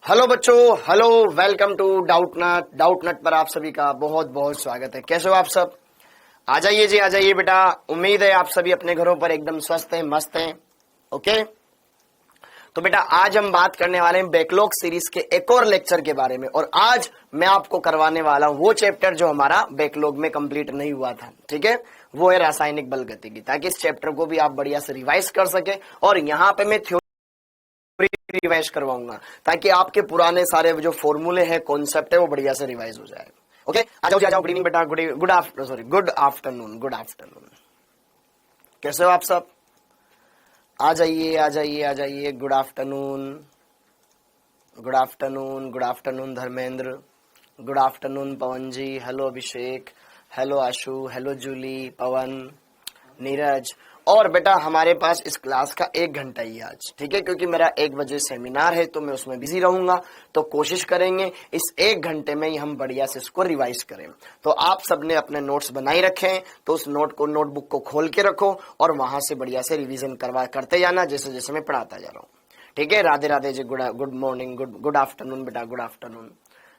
Hello बच्चों, hello, welcome to doubt नट पर आप सभी का बहुत बहुत स्वागत है। कैसे हो आप सब? आ जाइए जी, आ जाइए बेटा। उम्मीद है आप सभी अपने घरों पर एकदम स्वस्थ हैं, मस्त हैं। ओके, तो बेटा आज हम बात करने वाले हैं बैकलॉग सीरीज के एक और लेक्चर के बारे में। और आज मैं आपको करवाने वाला हूं वो चैप्टर जो हमारा बैकलॉग में कंप्लीट नहीं हुआ था। ठीक है, वो है रासायनिक बल गतिकी, ताकि इस चैप्टर को भी आप बढ़िया से रिवाइज कर सके। और यहाँ पे मैं रिवाइज करवाऊंगा ताकि आपके पुराने सारे जो फॉर्मूले हैं, कॉन्सेप्ट है, वो बढ़िया से रिवाइज हो जाए। ओके, आ जाओ जी, आ जाओ। गुड इवनिंग बेटा, गुड आफ्टरनून। कैसे हो आप सब? आ जाइए, आ जाइए, आ जाइए। Good afternoon Dharmendra. Good afternoon Pawan ji. Hello Abhishek, hello Ashu, hello Julie, Pawan, Neeraj. और बेटा हमारे पास इस क्लास का 1 घंटा ही आज, ठीक है, क्योंकि मेरा 1 बजे सेमिनार है तो मैं उसमें बिजी रहूंगा। तो कोशिश करेंगे इस 1 घंटे में ही हम बढ़िया से इसको रिवाइज करें। तो आप सबने अपने नोट्स बनाई रखे हैं, तो उस नोटबुक को खोल के रखो और वहां से बढ़िया से रिविजन करते जाना, जैसे जैसे मैं पढ़ाता जा रहा हूँ। ठीक है, Radhe Radhe ji. Good morning, good afternoon बेटा, good afternoon.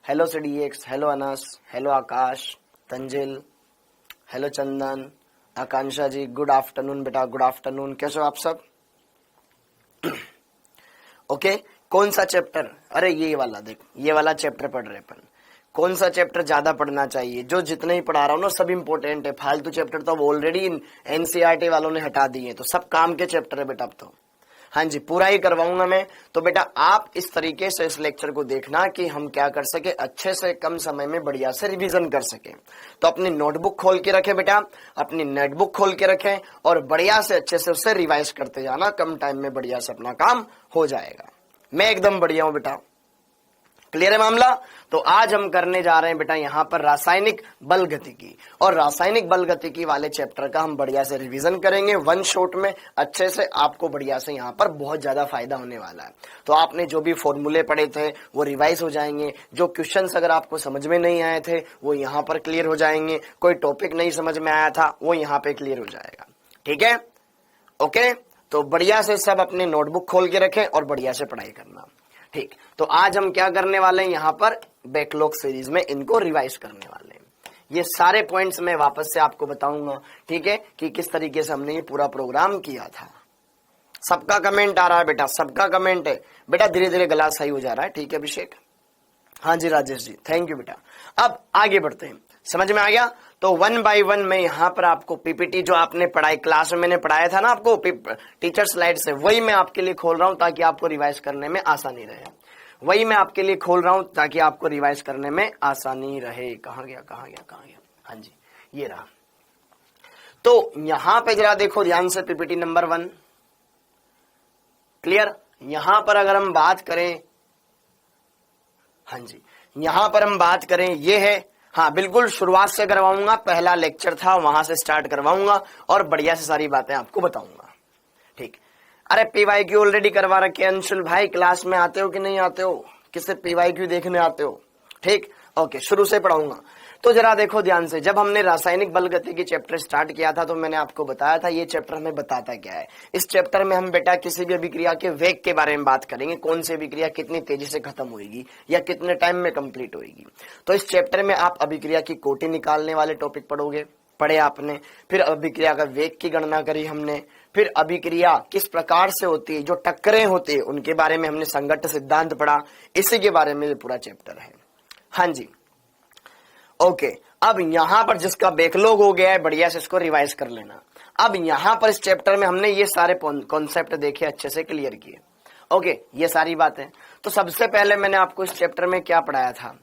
Hello CDX, hello Anas, hello Akash, Tanzil, hello Chandan, Akanksha ji. Good afternoon बेटा, गुड आफ्टरनून। कैसे हो आप सब? ओके, कौन सा चैप्टर? अरे ये वाला देख, ये वाला चैप्टर पढ़ रहे अपन। कौन सा चैप्टर ज्यादा पढ़ना चाहिए? जो जितने ही पढ़ा रहा हूँ ना, सब इंपॉर्टेंट है। फालतू चैप्टर तो अब ऑलरेडी NCERT वालों ने हटा दिए, तो सब काम के चैप्टर है बेटा अब तो। हाँ जी, पूरा ही करवाऊंगा मैं। तो बेटा आप इस तरीके से इस लेक्चर को देखना कि हम क्या कर सके, अच्छे से कम समय में बढ़िया से रिवीजन कर सके। तो अपनी नोटबुक खोल के रखें बेटा, अपनी नेटबुक खोल के रखें और बढ़िया से अच्छे से उससे रिवाइज करते जाना। कम टाइम में बढ़िया से अपना काम हो जाएगा। मैं एकदम बढ़िया हूं बेटा। क्लियर है मामला? तो आज हम करने जा रहे हैं बेटा यहाँ पर रासायनिक बल गतिकी। और रासायनिक बल गतिकी वाले चैप्टर का हम बढ़िया से रिवीजन करेंगे 1 शॉट में। अच्छे से आपको बढ़िया से यहाँ पर बहुत ज्यादा फायदा होने वाला है। तो आपने जो भी फॉर्मूले पढ़े थे वो रिवाइज हो जाएंगे। जो क्वेश्चंस अगर आपको समझ में नहीं आए थे वो यहाँ पर क्लियर हो जाएंगे। कोई टॉपिक नहीं समझ में आया था वो यहाँ पे क्लियर हो जाएगा। ठीक है, ओके। तो बढ़िया से सब अपने नोटबुक खोल के रखें और बढ़िया से पढ़ाई करना। ठीक, तो आज हम क्या करने वाले हैं यहाँ पर बैकलॉग सीरीज में इनको रिवाइज करने वाले हैं। ये सारे पॉइंट्स मैं वापस से आपको बताऊंगा, ठीक है, कि किस तरीके से हमने ये पूरा प्रोग्राम किया था। सबका कमेंट आ रहा है बेटा, सबका कमेंट है बेटा। धीरे धीरे गला सही हो जा रहा है। ठीक है अभिषेक, हाँ जी राजेश जी, थैंक यू बेटा। अब आगे बढ़ते हैं, समझ में आ गया? तो 1 बाय 1 मैं यहाँ पर आपको PPT जो आपने पढ़ाई क्लास में मैंने पढ़ाया था ना आपको टीचर स्लाइड से, वही मैं आपके लिए खोल रहा हूँ ताकि आपको रिवाइज करने में आसानी रहे। वही मैं आपके लिए खोल रहा हूँ ताकि आपको रिवाइज करने में आसानी रहे। कहाँ गया? हाँ जी, ये रहा। तो यहाँ पे जरा देखो ध्यान से, PPT नंबर 1 क्लियर। यहाँ पर अगर हम बात करें, हाँ जी, यहाँ पर हम बात करें, ये है, हाँ बिल्कुल शुरुआत से करवाऊंगा। पहला लेक्चर था वहां से स्टार्ट करवाऊंगा और बढ़िया से सारी बातें आपको बताऊंगा। ठीक, अरे PYQ ऑलरेडी करवा रखे अंशुल भाई। क्लास में आते हो कि नहीं आते हो? किससे PYQ देखने आते हो? ठीक, ओके, शुरू से पढ़ाऊंगा। तो जरा देखो ध्यान से, जब हमने रासायनिक बल गतिकी चैप्टर स्टार्ट किया था तो मैंने आपको बताया था ये चैप्टर हमें बताता क्या है। इस चैप्टर में हम बेटा किसी भी अभिक्रिया के वेग के बारे में बात करेंगे। कौन सी अभिक्रिया कितनी तेजी से खत्म होगी या कितने टाइम में कंप्लीट होगी। तो इस चैप्टर में आप अभिक्रिया की कोटि निकालने वाले टॉपिक पढ़े आपने। फिर अभिक्रिया का वेग की गणना करी हमने। फिर अभिक्रिया किस प्रकार से होती है, जो टक्करें होती है उनके बारे में हमने संघट्ट सिद्धांत पढ़ा। इसी के बारे में पूरा चैप्टर है। हाँ जी, ओके। अब यहाँ पर जिसका बैकलॉग हो गया है बढ़िया से इसको रिवाइज कर लेना। अब यहाँ पर इस चैप्टर में हमने ये सारे कॉन्सेप्ट देखे, अच्छे से क्लियर किए। ओके, ये सारी बातें। तो सबसे पहले मैंने आपको इस चैप्टर में क्या पढ़ाया था?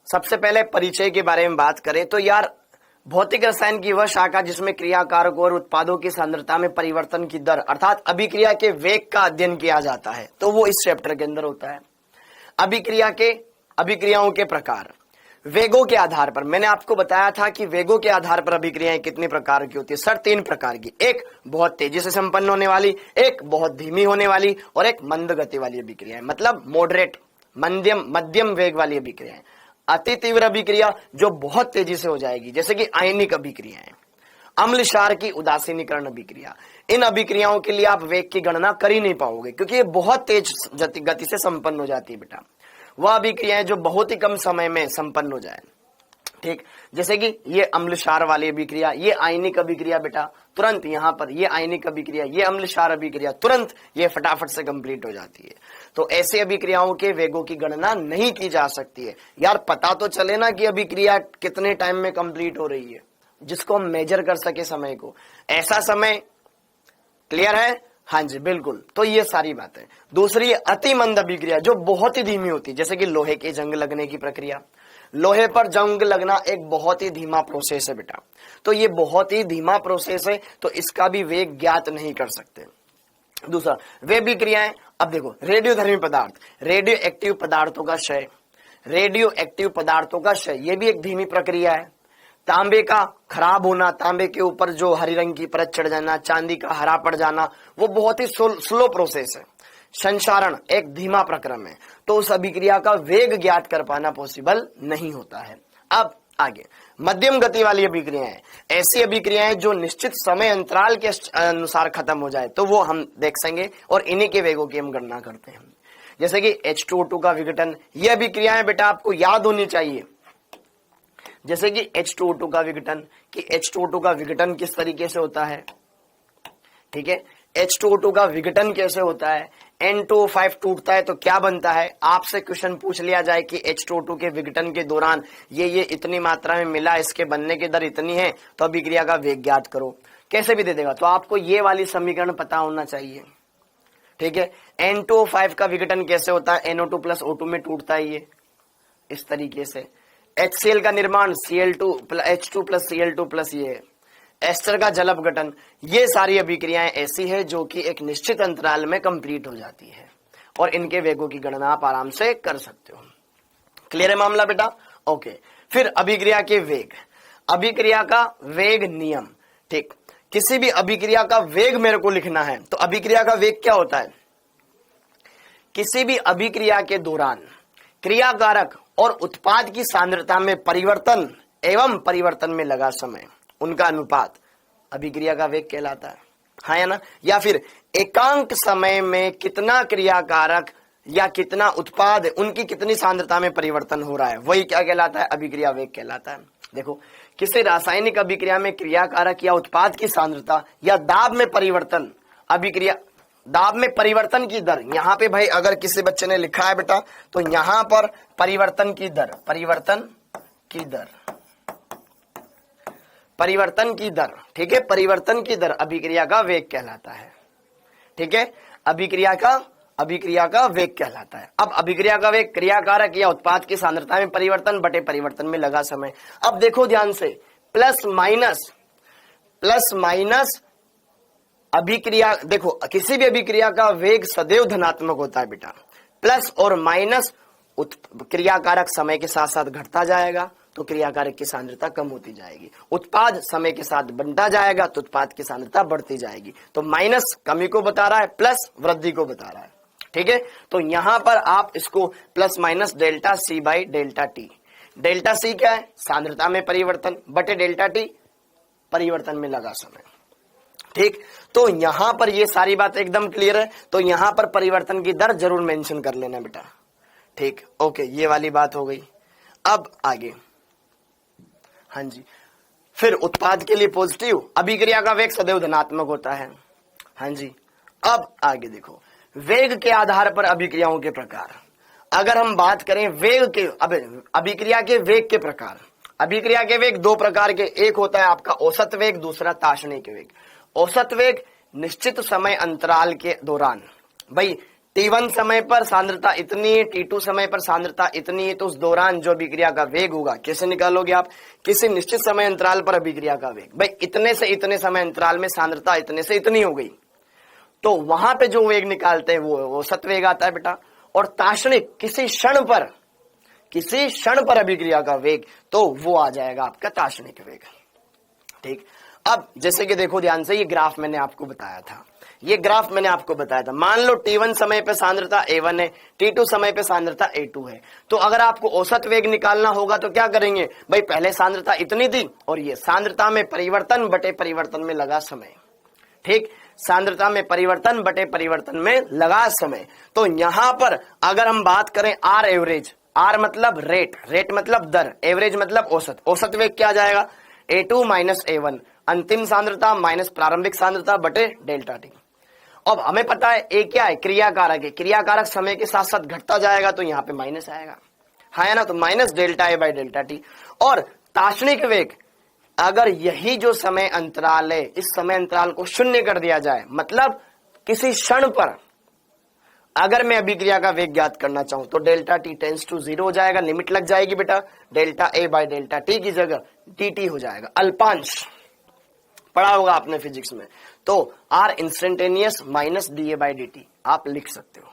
सबसे पहले परिचय के बारे में बात करें तो यार, भौतिक रसायन की वह शाखा जिसमें क्रियाकारक और उत्पादों की सांद्रता में परिवर्तन की दर अर्थात अभिक्रिया के वेग का अध्ययन किया जाता है, तो वो इस चैप्टर के अंदर होता है। अभिक्रियाओं के प्रकार, वेगों के आधार पर मैंने आपको बताया था कि वेगों के आधार पर अभिक्रियाएं कितने प्रकार की होती है सर? 3 प्रकार की। एक बहुत तेजी से संपन्न होने वाली, एक बहुत धीमी होने वाली और एक मंद गति वाली अभिक्रियाएं, मतलब मॉडरेट, मध्यम वेग वाली अभिक्रियाएं। अति तीव्र अभिक्रिया जो बहुत तेजी से हो जाएगी, जैसे कि आयनिक अभिक्रियाएं। अम्ल क्षार की उदासीनीकरण अभिक्रिया, इन अभिक्रियाओं के लिए आप वेग की गणना कर ही नहीं पाओगे क्योंकि ये बहुत तेज गति से संपन्न हो जाती है बेटा। वह अभिक्रियाएं जो बहुत ही कम समय में संपन्न हो जाए, ठीक, जैसे कि ये अम्ल क्षार वाली अभिक्रिया, ये आयनिक अभिक्रिया बेटा, तुरंत यहाँ पर ये आयनिक अभिक्रिया, ये अम्ल क्षार अभिक्रिया, तुरंत ये फटाफट से कंप्लीट हो जाती है। तो ऐसे अभिक्रियाओं के वेगों की गणना नहीं की जा सकती है। यार पता तो चले ना कि अभिक्रिया कितने टाइम में कंप्लीट हो रही है, जिसको हम मेजर कर सके समय को, ऐसा समय। क्लियर है? हाँ जी बिल्कुल। तो ये सारी बातें। दूसरी अति मंद अभिक्रिया जो बहुत ही धीमी होती है, जैसे कि लोहे के जंग लगने की प्रक्रिया। लोहे पर जंग लगना एक बहुत ही धीमा प्रोसेस है बेटा, तो ये बहुत ही धीमा प्रोसेस है, तो इसका भी वेग ज्ञात नहीं कर सकते। दूसरा वे अभिक्रियाएं, अब देखो रेडियोधर्मी पदार्थ, रेडियो एक्टिव पदार्थों का क्षय, रेडियो एक्टिव पदार्थों का क्षय, ये भी एक धीमी प्रक्रिया है। तांबे का खराब होना, तांबे के ऊपर जो हरी रंग की परत चढ़ जाना, चांदी का हरा पड़ जाना, वो बहुत ही स्लो प्रोसेस है। संचारण एक धीमा प्रक्रम है, तो उस अभिक्रिया का वेग ज्ञात कर पाना पॉसिबल नहीं होता है। अब आगे मध्यम गति वाली अभिक्रियाएं, ऐसी अभिक्रियाएं जो निश्चित समय अंतराल के अनुसार खत्म हो जाए, तो वो हम देख सकेंगे और इन्हीं के वेगों की हम गणना करते हैं। जैसे कि H2O2 का विघटन, ये अभिक्रियाएं बेटा आपको याद होनी चाहिए। जैसे कि H2O2 का विघटन, कि H2O2 का विघटन किस तरीके से होता है, ठीक है, H2O2 का विघटन कैसे होता है, N2O5 टूटता है तो क्या बनता है। आपसे क्वेश्चन पूछ लिया जाए कि H2O2 के विघटन के दौरान ये इतनी मात्रा में मिला, इसके बनने की दर इतनी है, तो अभिक्रिया का वेग ज्ञात करो, कैसे भी दे देगा। तो आपको ये वाली समीकरण पता होना चाहिए, ठीक है। N2O5 का विघटन कैसे होता है, NO2 प्लस O2 में टूटता है ये इस तरीके से। HCl का निर्माण H2 प्लस Cl2 प्लस ये एस्टर का जल अपघटन, ये सारी अभिक्रियाएं ऐसी है जो कि एक निश्चित अंतराल में कंप्लीट हो जाती है और इनके वेगों की गणना आप आराम से कर सकते हो। क्लियर है मामला बेटा? ओके। फिर अभिक्रिया के वेग, अभिक्रिया का वेग नियम, ठीक, किसी भी अभिक्रिया का वेग मेरे को लिखना है, तो अभिक्रिया का वेग क्या होता है, किसी भी अभिक्रिया के दौरान क्रियाकारक और उत्पाद की सांद्रता में परिवर्तन एवं परिवर्तन में लगा समय, उनका अनुपात अभिक्रिया का वेग कहलाता है, हाँ या ना। या फिर एकांक समय में कितना क्रियाकारक या कितना उत्पाद, उनकी कितनी सांद्रता में परिवर्तन हो रहा है, वही क्या कहलाता है, अभिक्रिया वेग कहलाता है। देखो किसी रासायनिक अभिक्रिया में क्रियाकारक या उत्पाद की सांद्रता या दाब में परिवर्तन, अभिक्रिया दाब में परिवर्तन की दर, यहाँ पे भाई अगर किसी बच्चे ने लिखा है बेटा तो यहाँ पर परिवर्तन की दर, परिवर्तन की दर, परिवर्तन की दर, ठीक है, परिवर्तन की दर अभिक्रिया का वेग कहलाता है, ठीक है, अभिक्रिया का वेग कहलाता है। अब अभिक्रिया का वेग क्रियाकारक या उत्पाद की सांद्रता में परिवर्तन बटे परिवर्तन में लगा समय। अब देखो ध्यान से, प्लस माइनस अभिक्रिया, देखो किसी भी अभिक्रिया का वेग सदैव धनात्मक होता है बेटा, प्लस और माइनस क्रियाकारक समय के साथ साथ घटता जाएगा तो क्रियाकारक की सांद्रता कम होती जाएगी, उत्पाद समय के साथ बनता जाएगा तो उत्पाद की सांद्रता बढ़ती जाएगी। तो माइनस कमी को बता रहा है, प्लस वृद्धि को बता रहा है, ठीक है। तो यहां पर आप इसको plus minus delta C by delta T, delta C क्या है, सांद्रता में परिवर्तन, बटे डेल्टा टी परिवर्तन में लगा समय, ठीक। तो यहां पर ये सारी बात एकदम क्लियर है, तो यहां पर परिवर्तन की दर जरूर मेंशन कर लेना बेटा, ठीक, ओके, ये वाली बात हो गई। अब आगे, हाँ जी, फिर उत्पाद के लिए पॉजिटिव, अभिक्रिया का वेग सदैव धनात्मक होता है, हाँ जी। अब आगे देखो, वेग के आधार पर अभिक्रियाओं के प्रकार, अगर हम बात करें वेग के, अब अभिक्रिया के वेग के प्रकार, अभिक्रिया के वेग दो प्रकार के, एक होता है आपका औसत वेग, दूसरा ताक्षणिक वेग। औसत वेग निश्चित समय अंतराल के दौरान, भाई T1 समय पर सांद्रता इतनी है, T2 समय पर सांद्रता इतनी है, तो उस दौरान जो अभिक्रिया का वेग होगा कैसे निकालोगे आप, किसी निश्चित समय अंतराल पर अभिक्रिया का वेग, भाई इतने से इतने समय अंतराल में सांद्रता इतने से इतनी हो गई, तो वहां पे जो वेग निकालते हैं वो औसत वेग आता है बेटा। और ताक्षणिक, किसी क्षण पर अभिक्रिया का वेग, तो वो आ जाएगा आपका ताक्षणिक वेग, ठीक। अब जैसे कि देखो ध्यान से, ये ग्राफ मैंने आपको बताया था, ये ग्राफ मैंने आपको बताया था। मान लो t1 समय पे सांद्रता a1 है, t2 समय पे सांद्रता a2 है, तो अगर आपको औसत वेग निकालना होगा तो क्या करेंगे भाई, पहले सांद्रता इतनी थी और ये सांद्रता में परिवर्तन बटे परिवर्तन में लगा समय, ठीक, सांद्रता में परिवर्तन बटे परिवर्तन में लगा समय। तो यहां पर अगर हम बात करें आर एवरेज, आर मतलब रेट, रेट मतलब दर, एवरेज मतलब औसत, औसत वेग क्या आ जाएगा, a2 माइनस a1, अंतिम सांद्रता माइनस प्रारंभिक सांद्रता बटे डेल्टा टी। अब हमें पता है ए क्या है, क्रियाकारक है, क्रियाकारक समय के साथ साथ घटता जाएगा तो यहाँ पे माइनस आएगा, है ना, तो minus delta A by delta T. और तात्क्षणिक वेग, अगर यही जो समय अंतराल है, इस समय अंतराल को शून्य कर दिया जाए, मतलब किसी क्षण पर अगर मैं अभिक्रिया का वेग ज्ञात करना चाहूं तो डेल्टा टी टेंस टू 0 हो जाएगा, लिमिट लग जाएगी बेटा, delta A by delta T की जगह डी टी हो जाएगा, अल्पांश पढ़ा होगा आपने फिजिक्स में। तो R instantaneous minus D A by D T आप लिख सकते हो।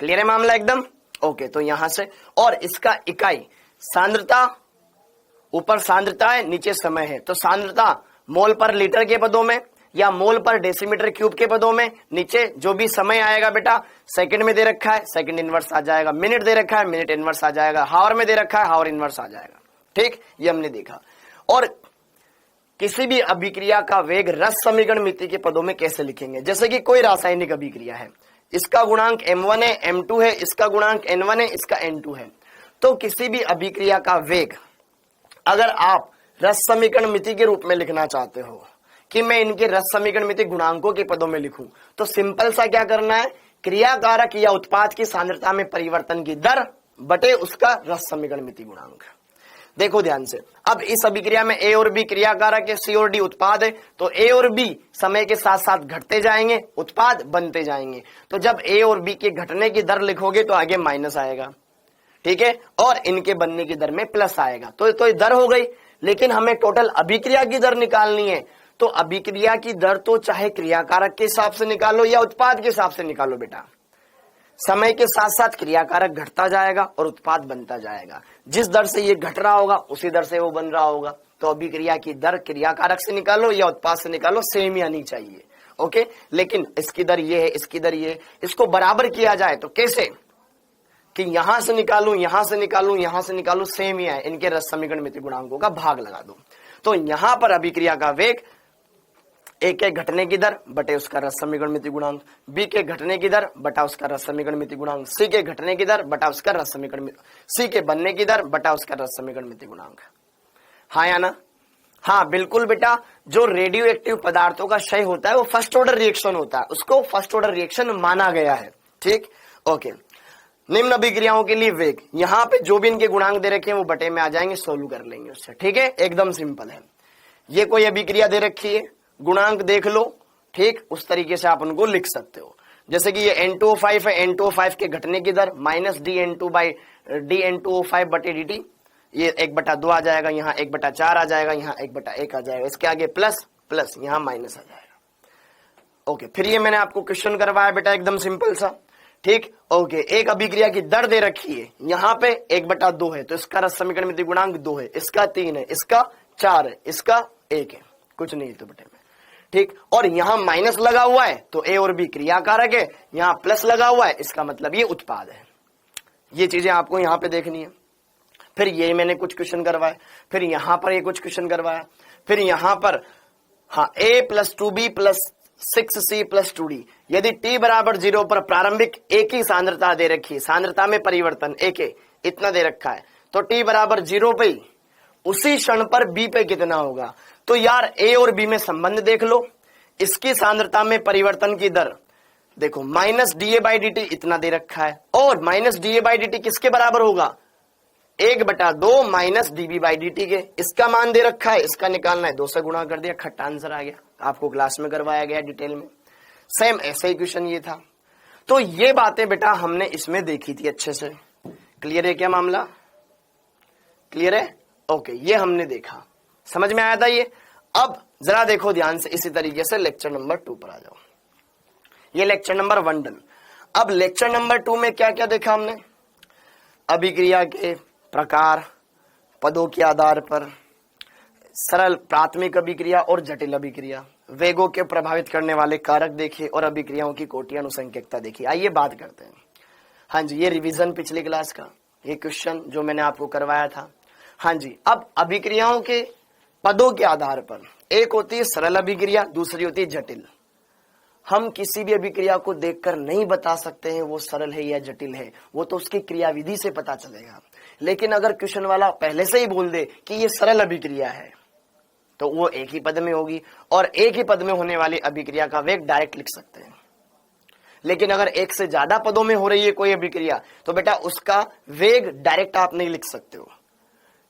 क्लियर है मामला एकदम, ओके। तो यहां से, और इसका इकाई सांद्रता, ऊपर सांद्रता है नीचे समय है, तो सांद्रता मोल पर लीटर के पदों में या मोल पर डेसीमीटर क्यूब के पदों में, नीचे जो भी समय आएगा बेटा सेकंड में दे रखा है सेकंड इनवर्स आ जाएगा, मिनट दे रखा है मिनट इनवर्स आ जाएगा, हावर में दे रखा है हावर इनवर्स आ जाएगा, ठीक, ये हमने देखा। और किसी भी अभिक्रिया का वेग रस समीकरण मिति के पदों में कैसे लिखेंगे, जैसे कि कोई रासायनिक अभिक्रिया है, इसका गुणांक m1 है, m2 है, इसका गुणांक n1 है, इसका n2 है, तो किसी भी अभिक्रिया का वेग अगर आप रस समीकरण मिति के रूप में लिखना चाहते हो कि मैं इनके रस समीकरण मिति गुणांकों के पदों में लिखूं, तो सिंपल सा क्या करना है, क्रियाकारक या उत्पाद की सांद्रता में परिवर्तन की दर बटे उसका रस समीकरण मिति गुणांक। देखो ध्यान से, अब इस अभिक्रिया में ए और बी क्रियाकारक है, सी और डी उत्पाद है, तो ए और बी समय के साथ साथ घटते जाएंगे, उत्पाद बनते जाएंगे। तो जब ए और बी के घटने की दर लिखोगे तो आगे माइनस आएगा, ठीक है, और इनके बनने की दर में प्लस आएगा, तो दर हो गई। लेकिन हमें टोटल अभिक्रिया की दर निकालनी है, तो अभिक्रिया की दर तो चाहे क्रियाकारक के हिसाब से निकालो या उत्पाद के हिसाब से निकालो बेटा, समय के साथ साथ क्रियाकारक घटता जाएगा और उत्पाद बनता जाएगा, जिस दर से ये घट रहा होगा उसी दर से वो बन रहा होगा। तो अभिक्रिया की दर क्रियाकारक से निकालो या उत्पाद से निकालो, सेम ही आनी चाहिए, ओके। लेकिन इसकी दर ये है, इसकी दर ये है, इसको बराबर किया जाए तो कैसे, कि यहां से निकालूं यहां से निकालूं यहां से निकालूं, सेम ही है, इनके रस समीकरण मिति गुणांकों का भाग लगा दो। तो यहां पर अभिक्रिया का वेग ए के घटने की दर बटे उसका रस समीकरण मिति गुणांक, बी के घटने की दर बटा उसका रस समीकरण मिति गुणांक, सी के घटने की दर बटा उसका रस समीकरण, सी के बनने की दर बटा उसका रस समीकरण मिति गुणांक, हाँ या ना, हाँ बिल्कुल बेटा। जो रेडियो एक्टिव पदार्थों का क्षय होता है वो फर्स्ट ऑर्डर रिएक्शन होता है, उसको फर्स्ट ऑर्डर रिएक्शन माना गया है, ठीक, ओके। निम्न अभिक्रियाओं के लिए वेग, यहाँ पे जो भी इनके गुणांक दे रखे हैं वो बटे में आ जाएंगे, सोल्व कर लेंगे उससे, ठीक है, एकदम सिंपल है। ये कोई अभिक्रिया दे रखी है, गुणांक देख लो, ठीक, उस तरीके से आप उनको लिख सकते हो। जैसे कि ये N2O5 है, N2O5 के घटने की दर माइनस DN2 बाई DN2O5 बटे dt, ये 1/2 आ जाएगा, यहाँ 1/4 आ जाएगा, यहाँ 1/1 आ जाएगा, इसके आगे प्लस प्लस यहाँ माइनस आ जाएगा, ओके। फिर ये मैंने आपको क्वेश्चन करवाया बेटा, एकदम सिंपल सा, ठीक, ओके। एक अभिक्रिया की दर दे रखी है, यहाँ पे 1/2 है, तो इसका रस समीकरण मिति गुणांक 2 है, इसका 3 है, इसका 4 है, इसका 1 है, कुछ नहीं तो बटे में, ठीक। और यहां माइनस लगा हुआ है तो ए और बी क्रियाकारक है, यहां प्लस लगा हुआ है, इसका मतलब ये उत्पाद है। ये चीजें आपको यहां पे देखनी है। फिर ये मैंने कुछ क्वेश्चन करवाए, फिर यहां पर ये कुछ क्वेश्चन करवाया, फिर यहां पर हाँ a plus 2b plus 6c plus 2d, यदि t बराबर 0 पर प्रारंभिक एक ही सांद्रता दे रखी है, सांद्रता में परिवर्तन एक है, इतना दे रखा है, तो t बराबर 0 पे उसी क्षण पर b पे कितना होगा। तो यार a और b में संबंध देख लो, इसकी सांद्रता में परिवर्तन की दर देखो minus D A by D T इतना दे रखा है, और minus D A by D T किसके बराबर होगा, 1/2 minus dB by D T के, इसका मान दे रखा है, इसका निकालना है, 2 से गुणा कर दिया, खट्टा आंसर आ गया, आपको क्लास में करवाया गया डिटेल में, सेम ऐसा ही क्वेश्चन ये था। तो ये बातें बेटा हमने इसमें देखी थी अच्छे से, क्लियर है क्या मामला, क्लियर है, ओके। ये हमने देखा, समझ में आया था ये। अब जरा देखो ध्यान से, इसी तरीके से लेक्चर नंबर 2 पर आ जाओ। ये लेक्चर नंबर 1 डन। अब लेक्चर नंबर 2 में क्या क्या देखा हमने, अभिक्रिया के प्रकार, पदों के आधार पर, सरल प्राथमिक अभिक्रिया और जटिल अभिक्रिया, वेगों के प्रभावित करने वाले कारक देखिए और अभिक्रियाओं की कोटि अनुसंख्यकता देखिए। आइए बात करते हैं। हाँ जी, ये रिवीजन पिछली क्लास का, ये क्वेश्चन जो मैंने आपको करवाया था। हाँ जी, अब अभिक्रियाओं के पदों के आधार पर एक होती है सरल अभिक्रिया, दूसरी होती है जटिल। हम किसी भी अभिक्रिया को देखकर नहीं बता सकते हैं वो सरल है या जटिल है, वो तो उसकी क्रियाविधि से पता चलेगा। लेकिन अगर क्वेश्चन वाला पहले से ही बोल दे कि ये सरल अभिक्रिया है तो वो एक ही पद में होगी, और एक ही पद में होने वाली अभिक्रिया का वेग डायरेक्ट लिख सकते हैं। लेकिन अगर एक से ज्यादा पदों में हो रही है कोई अभिक्रिया तो बेटा उसका वेग डायरेक्ट आप नहीं लिख सकते हो।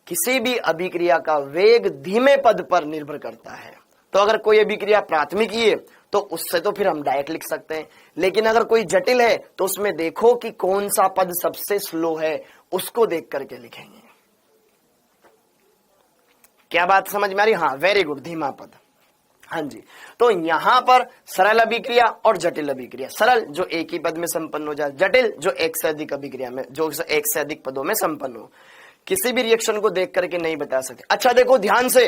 किसी भी अभिक्रिया का वेग धीमे पद पर निर्भर करता है। तो अगर कोई अभिक्रिया प्राथमिकी है तो उससे तो फिर हम डायरेक्ट लिख सकते हैं, लेकिन अगर कोई जटिल है तो उसमें देखो कि कौन सा पद सबसे स्लो है, उसको देख करके लिखेंगे। क्या बात समझ में आ रही? हाँ, वेरी गुड, धीमा पद। हाँ जी, तो यहां पर सरल अभिक्रिया और जटिल अभिक्रिया। सरल जो एक ही पद में संपन्न हो जाए, जटिल जो एक से अधिक अभिक्रिया में, जो एक से अधिक पदों में संपन्न हो। किसी भी रिएक्शन को देख करके नहीं बता सकते। अच्छा देखो ध्यान से,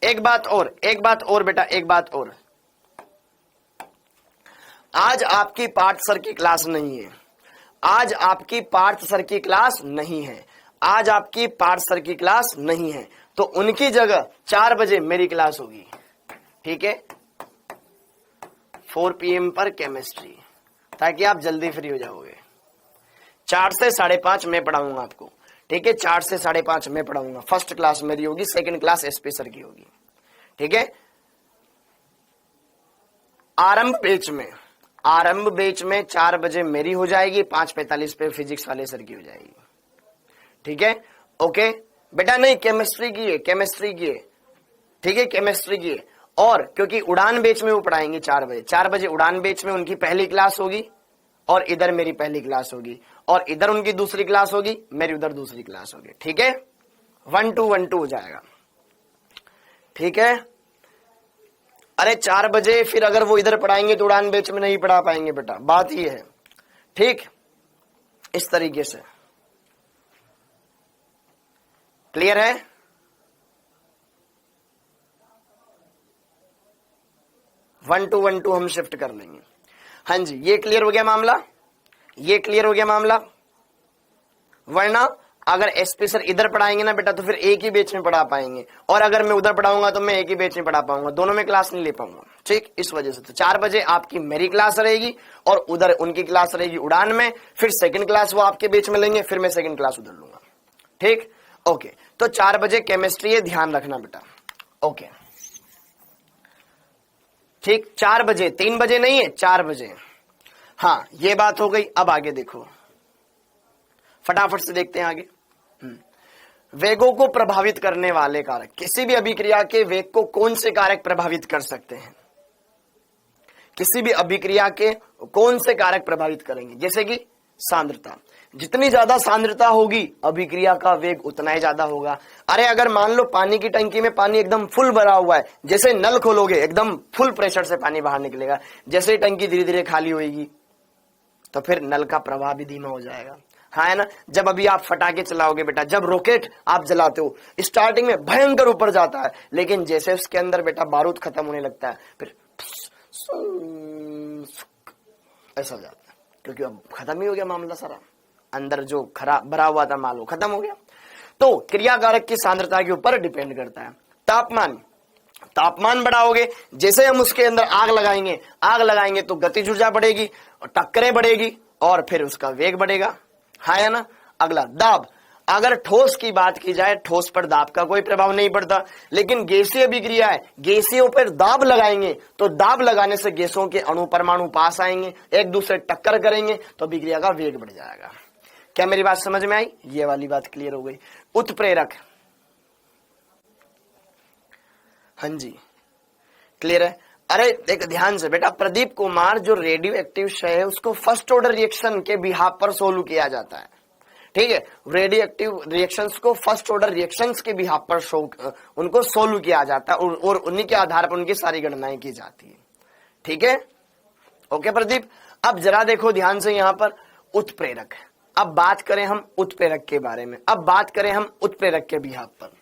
एक बात और बेटा, एक बात और। आज आपकी पार्थ सर की क्लास नहीं है, आज आपकी पार्थ सर की क्लास नहीं है, आज आपकी पार्थ सर की क्लास नहीं है, तो उनकी जगह 4 बजे मेरी क्लास होगी, ठीक है, 4 PM पर केमिस्ट्री, ताकि आप जल्दी फ्री हो जाओगे। 4 से 5:30 मैं पढ़ाऊंगा आपको, ठीक है, 4 से 5:30 मैं पढ़ाऊंगा। फर्स्ट क्लास मेरी होगी, सेकंड क्लास एसपी सर की होगी, ठीक है। आरंभ बैच में 4 बजे मेरी हो जाएगी, 5:45 पे फिजिक्स वाले सर की हो जाएगी, ठीक है, ओके बेटा। नहीं, केमिस्ट्री की है, ठीक है, केमिस्ट्री की है। और क्योंकि उड़ान बैच में वो पढ़ाएंगे 4 बजे उड़ान बैच में उनकी पहली क्लास होगी, और इधर मेरी पहली क्लास होगी, और इधर उनकी दूसरी क्लास होगी, मेरी उधर दूसरी क्लास होगी, ठीक है। 1-2 हो जाएगा, ठीक है। अरे 4 बजे फिर अगर वो इधर पढ़ाएंगे तो उड़ान बैच में नहीं पढ़ा पाएंगे बेटा, बात ही है, ठीक। इस तरीके से क्लियर है? वन टू हम शिफ्ट कर लेंगे। हाँ जी, ये क्लियर हो गया मामला, ये क्लियर हो गया मामला। वरना अगर एसपी सर इधर पढ़ाएंगे ना बेटा तो फिर एक ही बैच में पढ़ा पाएंगे, और अगर मैं उधर पढ़ाऊंगा तो मैं एक ही बैच में पढ़ा पाऊंगा, दोनों में क्लास नहीं ले पाऊंगा, ठीक। इस वजह से तो 4 बजे आपकी मेरी क्लास रहेगी और उधर उनकी क्लास रहेगी उड़ान में, फिर सेकंड क्लास वो आपके बैच में लेंगे, फिर मैं सेकंड क्लास उधर लूंगा, ठीक, ओके। तो 4 बजे केमिस्ट्री है, ध्यान रखना बेटा, ओके, ठीक। 4 बजे, 3 बजे नहीं है, 4 बजे। हाँ, ये बात हो गई। अब आगे देखो, फटाफट से देखते हैं आगे। वेगों को प्रभावित करने वाले कारक, किसी भी अभिक्रिया के वेग को कौन से कारक प्रभावित कर सकते हैं? किसी भी अभिक्रिया के कौन से कारक प्रभावित करेंगे? जैसे कि सांद्रता, जितनी ज्यादा सांद्रता होगी अभिक्रिया का वेग उतना ही ज्यादा होगा। अरे अगर मान लो पानी की टंकी में पानी एकदम फुल भरा हुआ है, जैसे नल खोलोगे एकदम फुल प्रेशर से पानी बाहर निकलेगा, जैसे ही टंकी धीरे धीरे खाली होगी तो फिर नल का प्रवाह भी धीमा हो जाएगा, हाँ है ना। जब अभी आप फटाके चलाओगे बेटा, जब रॉकेट आप जलाते हो स्टार्टिंग में भयंकर ऊपर जाता है, लेकिन जैसे उसके अंदर बेटा बारूद खत्म होने लगता है फिर ऐसा हो जाता है, क्योंकि अब खत्म ही हो गया मामला सारा, अंदर जो खराब भरा हुआ था मालूम खत्म हो गया। तो क्रियाकारक की सांद्रता के ऊपर डिपेंड करता है। तापमान बढ़ाओगे, जैसे हम उसके अंदर आग लगाएंगे तो गतिज ऊर्जा बढ़ेगी और टक्करें बढ़ेगी और फिर उसका वेग बढ़ेगा, हाँ है ना। अगला दाब, अगर ठोस की बात की जाए ठोस पर दाब का कोई प्रभाव नहीं पड़ता, लेकिन गैसीय अभिक्रिया है, गैसीय पर दाब लगाएंगे तो दाब लगाने से गैसों के अणु परमाणु पास आएंगे, एक दूसरे टक्कर करेंगे तो अभिक्रिया का वेग बढ़ जाएगा। क्या मेरी बात समझ में आई? ये वाली बात क्लियर हो गई। उत्प्रेरक, हाँ जी क्लियर है। अरे देख ध्यान से बेटा, प्रदीप कुमार जो रेडियो एक्टिव शय है उसको फर्स्ट ऑर्डर रिएक्शन के बिहाफ पर सोल्व किया जाता है, ठीक है। रेडियो एक्टिव रिएक्शंस को फर्स्ट ऑर्डर रिएक्शंस के बिहाफ पर उनको सोल्व किया जाता है और उन्हीं के आधार पर उनकी सारी गणनाएं की जाती है, ठीक है, ओके प्रदीप। अब जरा देखो ध्यान से यहां पर उत्प्रेरक, अब बात करें हम उत्प्रेरक के बारे में, अब बात करें हम उत्प्रेरक के बिहाफ पर।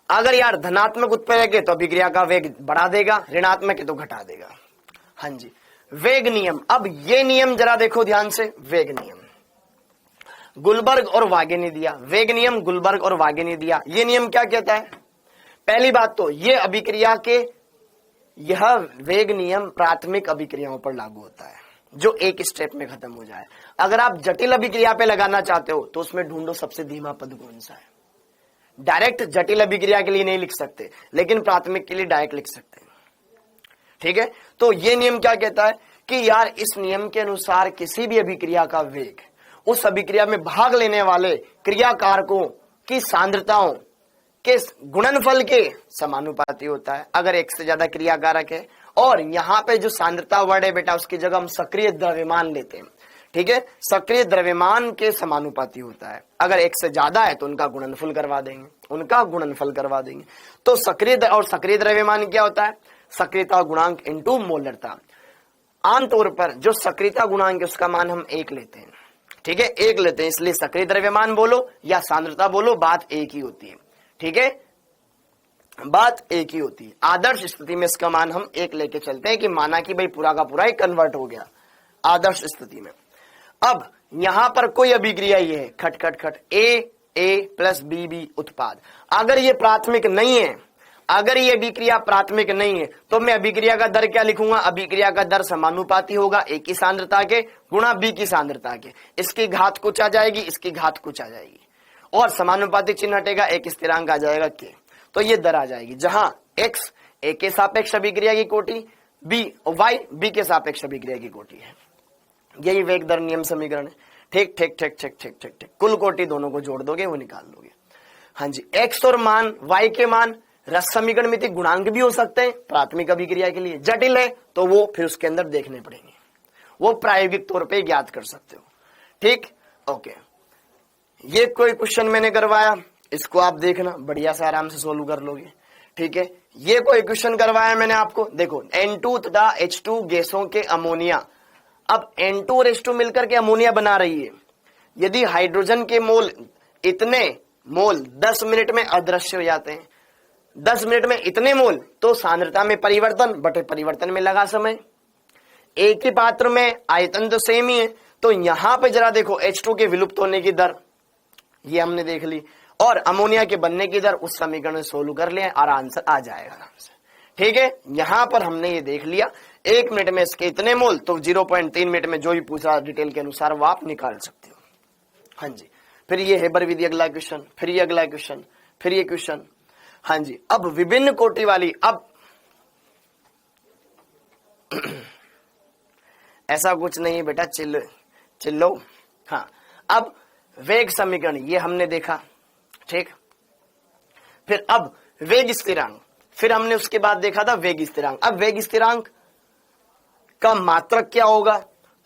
अगर यार धनात्मक उत्प्रेरक है तो अभिक्रिया का वेग बढ़ा देगा, ऋणात्मक है तो घटा देगा। हाँ जी, वेग नियम। अब ये नियम जरा देखो ध्यान से, वेग नियम गुलबर्ग और वागे ने दिया, वेग नियम गुलबर्ग और वागे ने दिया। ये नियम क्या कहता है? पहली बात तो ये अभिक्रिया के, यह वेग नियम प्राथमिक अभिक्रियाओं पर लागू होता है जो एक स्टेप में खत्म हो जाए। अगर आप जटिल अभिक्रिया पे लगाना चाहते हो तो उसमें ढूंढो सबसे धीमा पद कौन सा है। डायरेक्ट जटिल अभिक्रिया के लिए नहीं लिख सकते, लेकिन प्राथमिक के लिए डायरेक्ट लिख सकते हैं। ठीक है, तो ये नियम क्या कहता है कि यार इस नियम के अनुसार किसी भी अभिक्रिया का वेग उस अभिक्रिया में भाग लेने वाले क्रियाकारकों की सांद्रताओं के गुणनफल के समानुपाती होता है। अगर एक से ज्यादा क्रियाकारक है, और यहाँ पे जो सांद्रता वर्ड है बेटा उसकी जगह हम सक्रिय द्रव्यमान लेते हैं। ठीक है, सक्रिय द्रव्यमान के समानुपाती होता है। अगर एक से ज्यादा है तो उनका गुणनफल करवा देंगे, उनका गुणनफल करवा देंगे। तो सक्रिय और सक्रिय द्रव्यमान क्या होता है? सक्रियता गुणांक इंटू मोलरता। आमतौर पर जो सक्रियता गुणांक है उसका मान हम 1 लेते हैं। ठीक है, 1 लेते हैं, इसलिए सक्रिय द्रव्यमान बोलो या सांद्रता बोलो, बात एक ही होती है। ठीक है, बात एक ही होती है। आदर्श स्थिति में इसका मान हम 1 लेके चलते हैं कि माना कि भाई पूरा का पूरा ही कन्वर्ट हो गया आदर्श स्थिति में। अब यहां पर कोई अभिक्रिया ये है, खट खट खट ए प्लस बी उत्पाद। अगर ये प्राथमिक नहीं है, अगर ये अभिक्रिया प्राथमिक नहीं है तो मैं अभिक्रिया का दर क्या लिखूंगा? अभिक्रिया का दर समानुपाती होगा ए की सांद्रता के गुणा बी की सांद्रता के। इसकी घात कुछ आ जाएगी, इसकी घात कुछ आ जाएगी, और समानुपाती चिन्ह हटेगा, एक स्थिरांक आ जाएगा के। तो ये दर आ जाएगी जहां x ए के सापेक्ष अभिक्रिया की कोटि, बी और y बी के सापेक्ष अभिक्रिया की कोटि है। यही वेग दर नियम समीकरण है। ठीक ठीक ठीक ठीक ठीक ठीक ठीक, कुल कोटि दोनों को जोड़ दोगे वो निकाल लोगे। हाँ जी, x और मान y के मान रस समीकरण में गुणांक भी हो सकते हैं प्राथमिक अभिक्रिया के लिए। जटिल है तो वो फिर उसके अंदर देखने पड़ेंगे, वो प्रायोगिक तौर पे ज्ञात कर सकते हो। ठीक, ओके। ये कोई क्वेश्चन मैंने करवाया, इसको आप देखना, बढ़िया से आराम से सोल्व कर लोगे। ठीक है, ये कोई क्वेश्चन करवाया मैंने आपको, देखो N2 तथा H2 गैसों के अमोनिया। अब N2 और H2 मिलकर के अमोनिया बना रही है। यदि हाइड्रोजन के मोल इतने मोल 10 मिनट में अदृश्य हो जाते हैं, 10 मिनट में इतने मोल, तो सांद्रता में परिवर्तन बटे परिवर्तन में लगा समय। एक ही पात्र में आयतन तो सेम ही है, तो यहां पे जरा देखो H2 के विलुप्त होने की दर ये हमने देख ली, और अमोनिया के बनने की दर उस समीकरण में सोल्व कर लिया और आंसर आ जाएगा आराम से। ठीक है, यहां पर हमने ये देख लिया 1 मिनट में इसके इतने मोल, तो 0.3 मिनट में जो भी पूछा डिटेल के अनुसार वो आप निकाल सकते हो। हाँ जी, फिर ये हेबर विधि अगला क्वेश्चन, फिर ये अगला क्वेश्चन, फिर ये क्वेश्चन। हाँ जी, अब विभिन्न कोटि वाली, अब ऐसा कुछ नहीं है बेटा, चिल्लो। हाँ, अब वेग समीकरण ये हमने देखा। ठीक, फिर अब वेग स्थिरांक, फिर हमने उसके बाद देखा था वेग स्थिरांक। अब वेग स्थिरांक का मात्रक क्या होगा?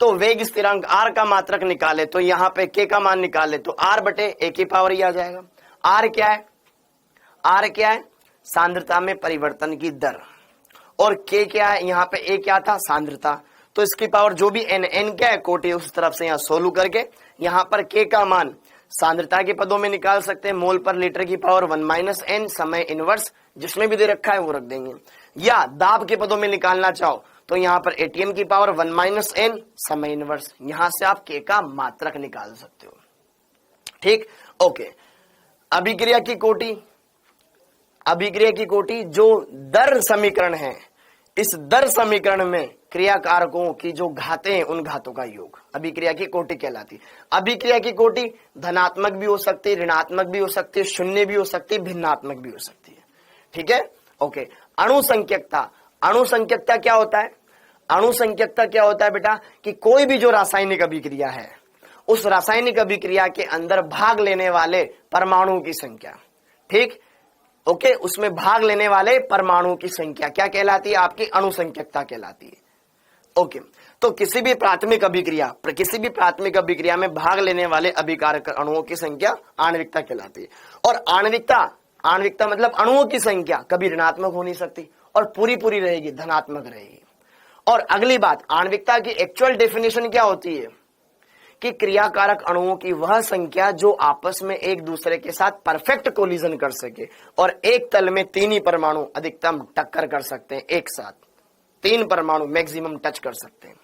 तो वेग स्थिरांक r का मात्रक निकाले तो यहां पे k का मान निकाले तो r बटे a की पावर ही आ जाएगा। r क्या है? r क्या है? सांद्रता में परिवर्तन की दर, और k क्या है? यहाँ पे a क्या था? सांद्रता। तो इसकी पावर जो भी n क्या है कोटि, उस तरफ से यहाँ सोल्व करके यहाँ पर k का मान सांद्रता के पदों में निकाल सकते हैं, मोल पर लीटर की पावर 1 - n, समय इनवर्स जिसमें भी दे रखा है वो रख देंगे। या दाब के पदों में निकालना चाहो तो यहाँ पर ATM की पावर 1 - n, समय इनवर्स, यहां से आप k का मात्रक निकाल सकते हो। ठीक, ओके। अभिक्रिया की कोटि, अभिक्रिया की कोटि जो दर समीकरण है, इस दर समीकरण में क्रियाकारकों की जो घातें हैं उन घातों का योग अभिक्रिया की कोटि कहलाती है। अभिक्रिया की कोटि धनात्मक भी हो सकती है, ऋणात्मक भी हो सकती है, शून्य भी हो सकती है, भिन्नात्मक भी हो सकती है। ठीक है, ओके। अणुसंख्यकता, अणुसंख्यकता क्या होता है? अणुसंख्यकता क्या होता है बेटा कि कोई भी जो रासायनिक अभिक्रिया है उस रासायनिक अभिक्रिया के अंदर भाग लेने वाले परमाणुओं की संख्या। ठीक, ओके, उसमें भाग लेने वाले परमाणुओं की संख्या क्या कहलाती है? आपकी अणुसंख्यकता कहलाती है। ओके, तो किसी भी प्राथमिक अभिक्रिया में भाग लेने वाले अभिकारक अणुओं की संख्या आणविकता कहलाती है। और आणविकता मतलब अणुओं की संख्या कभी ऋणात्मक हो नहीं सकती और पूरी रहेगी, धनात्मक रहेगी। और अगली बात, आणविकता की एक्चुअल डेफिनेशन क्या होती है कि क्रियाकारक अणुओं की वह संख्या जो आपस में एक दूसरे के साथ परफेक्ट कोलिजन कर सके और एक तल में 3 ही परमाणु अधिकतम टक्कर कर सकते हैं एक साथ। 3 परमाणु मैक्सिमम टच कर सकते हैं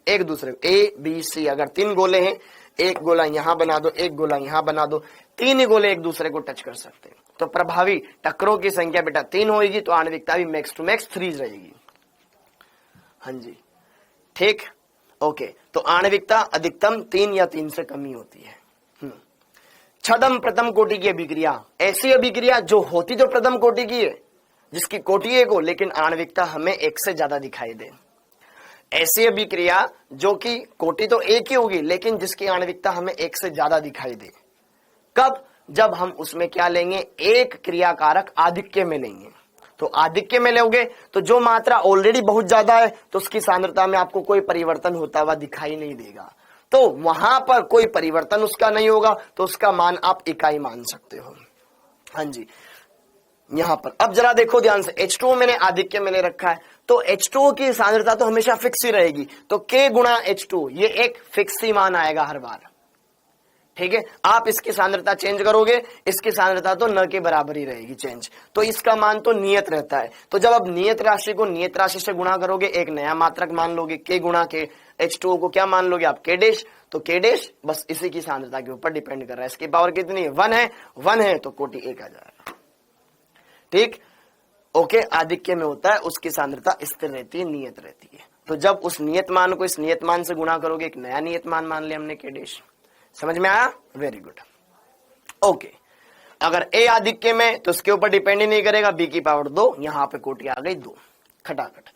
एक दूसरे को। ए बी सी अगर 3 गोले हैं, एक गोला यहां बना दो, एक गोला यहां बना दो, 3 ही गोले एक दूसरे को टच कर सकते हैं। तो प्रभावी टक्करों की संख्या बेटा 3 होगी, तो आणविकता भी मैक्स टू मैक्स 3 रहेगी। हाँ जी, ठीक, ओके। तो आणविकता अधिकतम 3 या 3 से कम ही होती है। छदम प्रथम कोटि की अभिक्रिया, ऐसी अभिक्रिया जो होती तो प्रथम कोटि की है, जिसकी कोटि 1 हो लेकिन आणविकता हमें 1 से ज्यादा दिखाई दे। ऐसी अभिक्रिया जो कि कोटि तो 1 ही होगी लेकिन जिसकी आणविकता हमें 1 से ज्यादा दिखाई दे। कब? जब हम उसमें क्या लेंगे, एक क्रियाकारक आधिक्य में लेंगे। तो आधिक्य में लोगे तो जो मात्रा ऑलरेडी बहुत ज्यादा है तो उसकी सांद्रता में आपको कोई परिवर्तन होता हुआ दिखाई नहीं देगा, तो वहां पर कोई परिवर्तन उसका नहीं होगा, तो उसका मान आप इकाई मान सकते हो। हाँ जी, यहां पर अब जरा देखो ध्यान से, H2O मैंने आधिक्य में ले रखा है, तो H2O की सांद्रता तो हमेशा फिक्स ही रहेगी, तो K गुणा H2O ये एक फिक्स ही मान आएगा हर बार। ठीक है, आप इसकी सांद्रता चेंज करोगे, इसकी सांद्रता तो न के बराबर ही रहेगी चेंज, तो इसका मान तो नियत रहता है। तो जब आप नियत राशि को नियत राशि से गुणा करोगे, एक नया मात्रक मान लोगे, K गुणा के H2O को क्या मान लोगे आप, K डैश, तो K डैश बस इसी की सांद्रता के ऊपर डिपेंड कर रहा है। इसकी पावर कितनी है, 1 है तो कोटि 1 आ जाएगा। ठीक, ओके। आधिक्य में होता है उसकी सांद्रता स्थिर रहती है, नियत रहती है। तो जब उस नियत मान को इस नियत मान से गुणा करोगे, एक नया नियत मान मान लिया हमने K डैश। समझ में आया? Very good, okay. अगर A आधिक्य में तो उसके ऊपर डिपेंड ही नहीं करेगा, B की पावर 2, यहां पे कोटि आ गई 2, खटाखट।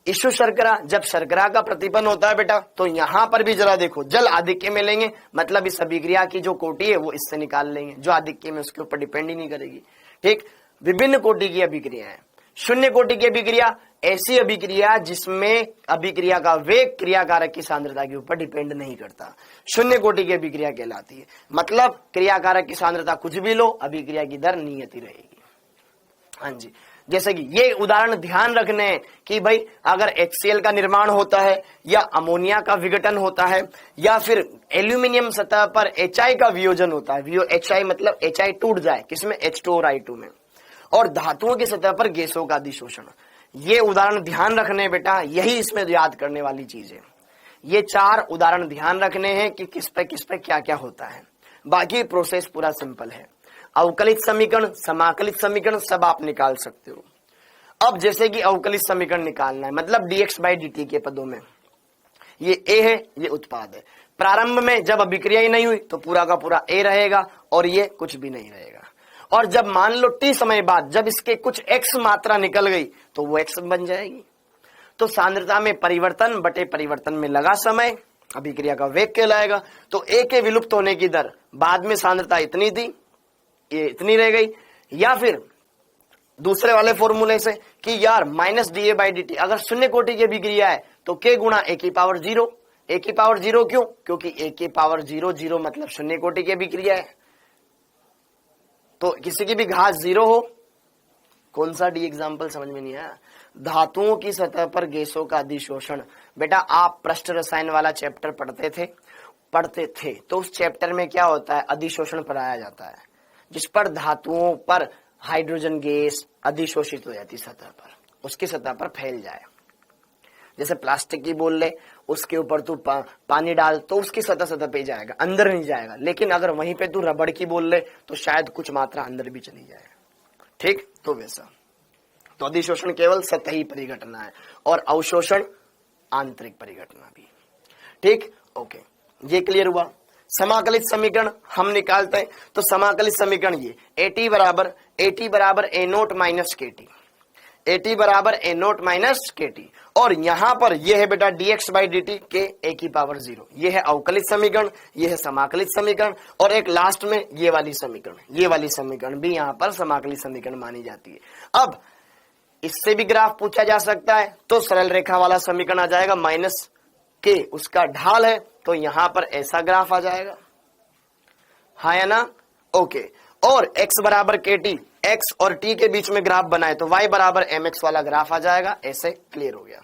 इशु शर्करा, जब शर्करा का प्रतिपन्न होता है बेटा, तो यहां पर भी जरा देखो, जल आधिक्य में लेंगे मतलब इस अभिक्रिया की जो कोटि है वो इससे निकाल लेंगे, जो आधिक्य में उसके ऊपर डिपेंड ही नहीं करेगी। ठीक, विभिन्न कोटि की अभिक्रिया है। शून्य कोटि की अभिक्रिया, ऐसी अभिक्रिया जिसमें अभिक्रिया का वेग क्रियाकारक की सांद्रता के ऊपर डिपेंड नहीं करता, शून्य कोटि की अभिक्रिया कहलाती है। मतलब क्रियाकारक की सांद्रता कुछ भी लो, अभिक्रिया की दर नियत ही रहेगी। हाँ जी, जैसे कि ये उदाहरण ध्यान रखने हैं कि भाई अगर HCl का निर्माण होता है या अमोनिया का विघटन होता है या फिर एल्यूमिनियम सतह पर HI का वियोजन होता है, HI मतलब HI टूट जाए, किसमें, H2 और I2 में, और धातुओं की सतह पर गैसों का अधिशोषण। ये उदाहरण ध्यान रखने बेटा, यही इसमें याद करने वाली चीज है। ये 4 उदाहरण ध्यान रखने हैं कि किस पे क्या क्या होता है, बाकी प्रोसेस पूरा सिंपल है। अवकलित समीकरण, समाकलित समीकरण सब आप निकाल सकते हो। अब जैसे कि अवकलित समीकरण निकालना है, मतलब dx/dt के पदों में, ये A है, ये उत्पाद है। प्रारंभ में जब अभिक्रिया ही नहीं हुई तो पूरा का पूरा A रहेगा और ये कुछ भी नहीं रहेगा, और जब मान लो t समय बाद जब इसके कुछ x मात्रा निकल गई तो वो x बन जाएगी। तो सांद्रता में परिवर्तन बटे परिवर्तन में लगा समय अभिक्रिया का वेग कहलाएगा। तो A के विलुप्त होने की दर, बाद में सांद्रता इतनी थी, ये इतनी रह गई, या फिर दूसरे वाले फॉर्मूले से कि यार -dA/dt, अगर शून्य कोटि की अभिक्रिया है तो K गुणा A की पावर 0। A की पावर 0 क्यों? क्योंकि A की पावर 0 मतलब शून्य कोटि की अभिक्रिया है, तो किसी की भी घात 0 हो। कौन सा डी एग्जाम्पल समझ में नहीं आया? धातुओं की सतह पर गैसों का अधिशोषण। बेटा आप पृष्ठ रसायन वाला चैप्टर पढ़ते थे तो उस चैप्टर में क्या होता है, अधिशोषण पढ़ाया जाता है, जिस पर धातुओं पर हाइड्रोजन गैस अधिशोषित हो जाती सतह पर, उसकी सतह पर फैल जाए। जैसे प्लास्टिक की बोल ले, उसके ऊपर तू पानी डाल तो उसकी सतह पे जाएगा, अंदर नहीं जाएगा, लेकिन अगर वहीं पे तू रबड़ की बोल ले तो शायद कुछ मात्रा अंदर भी चली जाए। ठीक, तो वैसा, तो अधिशोषण केवल सतही परिघटना है और अवशोषण आंतरिक परिघटना भी। ठीक, ओके, ये क्लियर हुआ। समाकलित समीकरण हम निकालते हैं, तो समाकलित समीकरण ये AT बराबर A0 माइनस KT, AT बराबर A0 माइनस KT, और यहां पर यह है बेटा dx/dt के A की पावर 0। यह है अवकलित समीकरण, यह है समाकलित समीकरण, और एक लास्ट में ये वाली समीकरण भी यहां पर समाकलित समीकरण मानी जाती है। अब इससे भी ग्राफ पूछा जा सकता है, तो सरल रेखा वाला समीकरण आ जाएगा, माइनस के उसका ढाल है, तो यहां पर ऐसा ग्राफ आ जाएगा, हाँ या ना? ओके, और x बराबर KT, x और t के बीच में ग्राफ बनाए तो y बराबर mx वाला ग्राफ आ जाएगा। ऐसे क्लियर हो गया।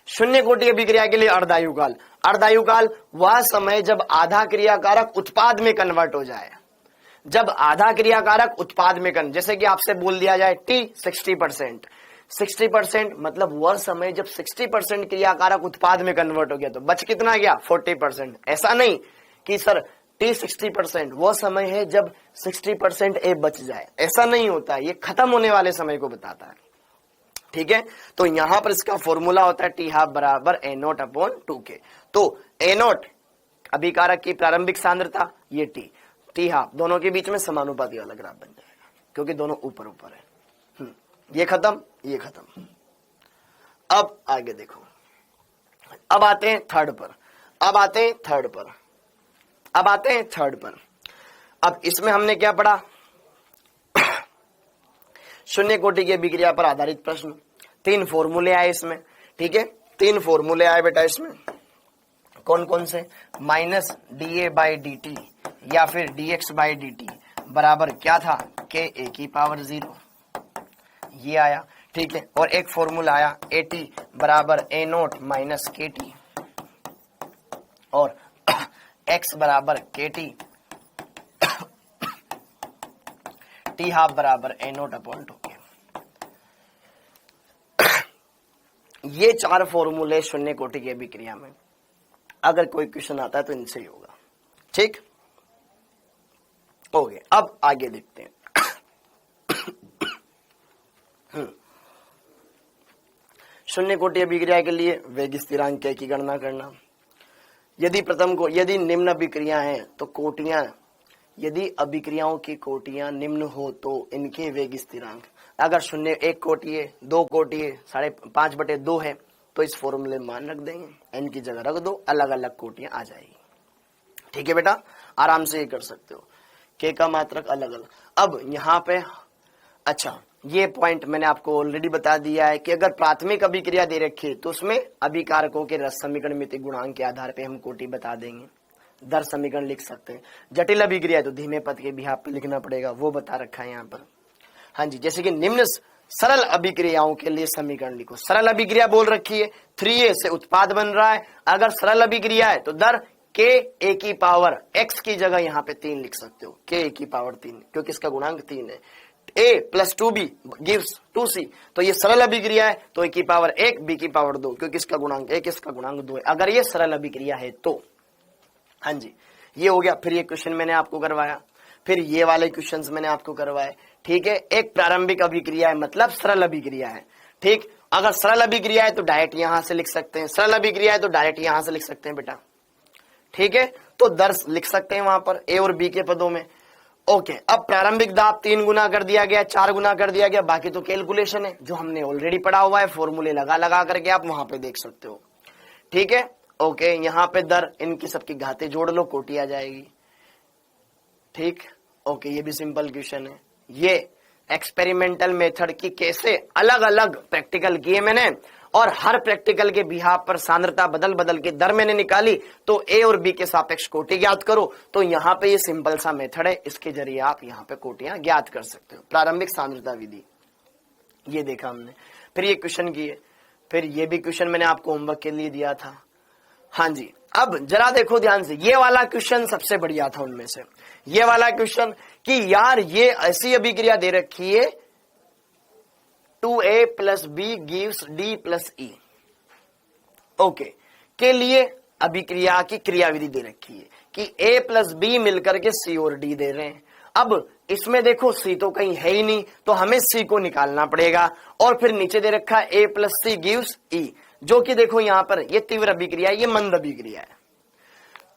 शून्य कोटि अभिक्रिया के लिए अर्धायुकाल, अर्धायुकाल वह समय जब आधा क्रियाकारक उत्पाद में कन्वर्ट हो जाए, जब आधा क्रियाकारक उत्पाद में जैसे कि आपसे बोल दिया जाए टी 60%, 60% मतलब वह समय जब 60% क्रियाकारक उत्पाद में कन्वर्ट हो गया, तो बच कितना गया 40%। ऐसा नहीं कि सर टी 60%, वह समय है जब 60% ए बच जाए, ऐसा नहीं होता, ये खत्म होने वाले समय को बताता है। ठीक है, तो यहां पर इसका फॉर्मूला होता है टी हाफ बराबर ए नोट अपॉन 2k। तो ए नोट अभिकारक की प्रारंभिक सांद्रता, ये टी हाफ, दोनों के बीच में समानुपाती वाला ग्राफ बन जाएगा क्योंकि दोनों ऊपर ऊपर है। ये खत्म, ये खत्म। अब आगे देखो, अब आते हैं थर्ड पर, अब आते हैं थर्ड पर, अब आते हैं थर्ड पर। अब इसमें हमने क्या पढ़ा, शून्य कोटि की अभिक्रिया पर आधारित प्रश्न, 3 फॉर्मूले आए इसमें। ठीक है, 3 फॉर्मूले आए बेटा इसमें, कौन कौन से, माइनस dA/dt या फिर dx/dt बराबर क्या था, k⁴ ये आया। ठीक है, और एक फॉर्मूला आया AT बराबर A0 माइनस KT और x बराबर KT, टी हाफ बराबर A0 अपॉन 2k। ये 4 फॉर्मूले शून्य कोटि की अभिक्रिया में, अगर कोई क्वेश्चन आता है तो इनसे ही होगा। ठीक, ओके, अब आगे देखते हैं। शून्य कोटि अभिक्रिया के लिए वेग स्थिरांक k की गणना करना। यदि निम्न अभिक्रिया हैं तो कोटियां, यदि अभिक्रियाओं की कोटियां निम्न हो तो इनके वेग स्थिरांक, अगर शून्य 1 कोटि है, 2 कोटि है, 5/2 है, तो इस फॉर्मूले में मान रख देंगे, n की जगह रख दो, अलग अलग कोटियां आ जाएगी। ठीक है बेटा, आराम से ये कर सकते हो, k का मात्रक अलग अलग। अब यहाँ पे अच्छा, ये पॉइंट मैंने आपको ऑलरेडी बता दिया है कि अगर प्राथमिक अभिक्रिया दे रखी है तो उसमें अभिकारकों के रस समीकरण मिति गुणांक के आधार पे हम कोटि बता देंगे, दर समीकरण लिख सकते हैं। जटिल अभिक्रिया तो धीमे पद के बिहाफ पे लिखना पड़ेगा, वो बता रखा है यहाँ पर। हाँ जी, जैसे कि निम्न सरल अभिक्रियाओं के लिए समीकरण लिखो। सरल अभिक्रिया बोल रखी है, 3a से उत्पाद बन रहा है, अगर सरल अभिक्रिया है तो दर k⁴x की जगह यहाँ पे 3 लिख सकते हो, k⁴3, क्योंकि इसका गुणांक 3 है। a + 2b gives 2c, तो ये सरल अभिक्रिया है, तो a⁴1 b⁴2, क्योंकि इसका गुणांक 1, इसका गुणांक 2 है, अगर ये सरल अभिक्रिया है तो। हाँ जी, ये हो गया। फिर ये क्वेश्चन मैंने आपको करवाया, फिर ये वाले क्वेश्चंस मैंने आपको करवाए। ठीक है, एक प्रारंभिक अभिक्रिया है मतलब सरल अभिक्रिया है। ठीक, अगर सरल अभिक्रिया है तो डायरेक्ट यहां से लिख सकते हैं, सरल अभिक्रिया है तो डायरेक्ट यहां से लिख सकते हैं बेटा। ठीक है, तो दर लिख सकते हैं वहां पर a और b के पदों में। ओके, अब प्रारंभिक दाब 3 गुना कर दिया गया, 4 गुना कर दिया गया, बाकी तो कैलकुलेशन है जो हमने ऑलरेडी पढ़ा हुआ है, फॉर्मूले लगा लगा करके आप वहां पे देख सकते हो। ठीक है, ओके, यहाँ पे दर, इनकी सबकी घातें जोड़ लो, कोटि आ जाएगी। ठीक, ओके, ये भी सिंपल क्वेश्चन है। ये एक्सपेरिमेंटल मेथड की कैसे अलग अलग प्रैक्टिकल किए मैंने, और हर प्रैक्टिकल के बिहाफ पर सांद्रता बदल बदल के दर मैंने निकाली, तो ए और बी के सापेक्ष कोटि ज्ञात करो। तो यहाँ पे ये सिंपल सा मेथड है, इसके जरिए आप यहाँ पे कोटियां ज्ञात कर सकते हो। प्रारंभिक सांद्रता विधि ये देखा हमने, फिर ये क्वेश्चन किए, फिर ये भी क्वेश्चन मैंने आपको होमवर्क के लिए दिया था। हाँ जी, अब जरा देखो ध्यान से, ये वाला क्वेश्चन सबसे बढ़िया था उनमें से, ये वाला क्वेश्चन कि यार ये ऐसी अभिक्रिया दे रखी है 2a + b gives d + e, okay, के लिए अभिक्रिया की क्रियाविधि दे रखी है कि a + b मिलकर के c और d दे रहे हैं। अब इसमें देखो c तो कहीं है ही नहीं, तो हमें c को निकालना पड़ेगा, और फिर नीचे दे रखा है a + c gives e, जो कि देखो यहां पर ये तीव्र अभिक्रिया, ये मंद अभिक्रिया है,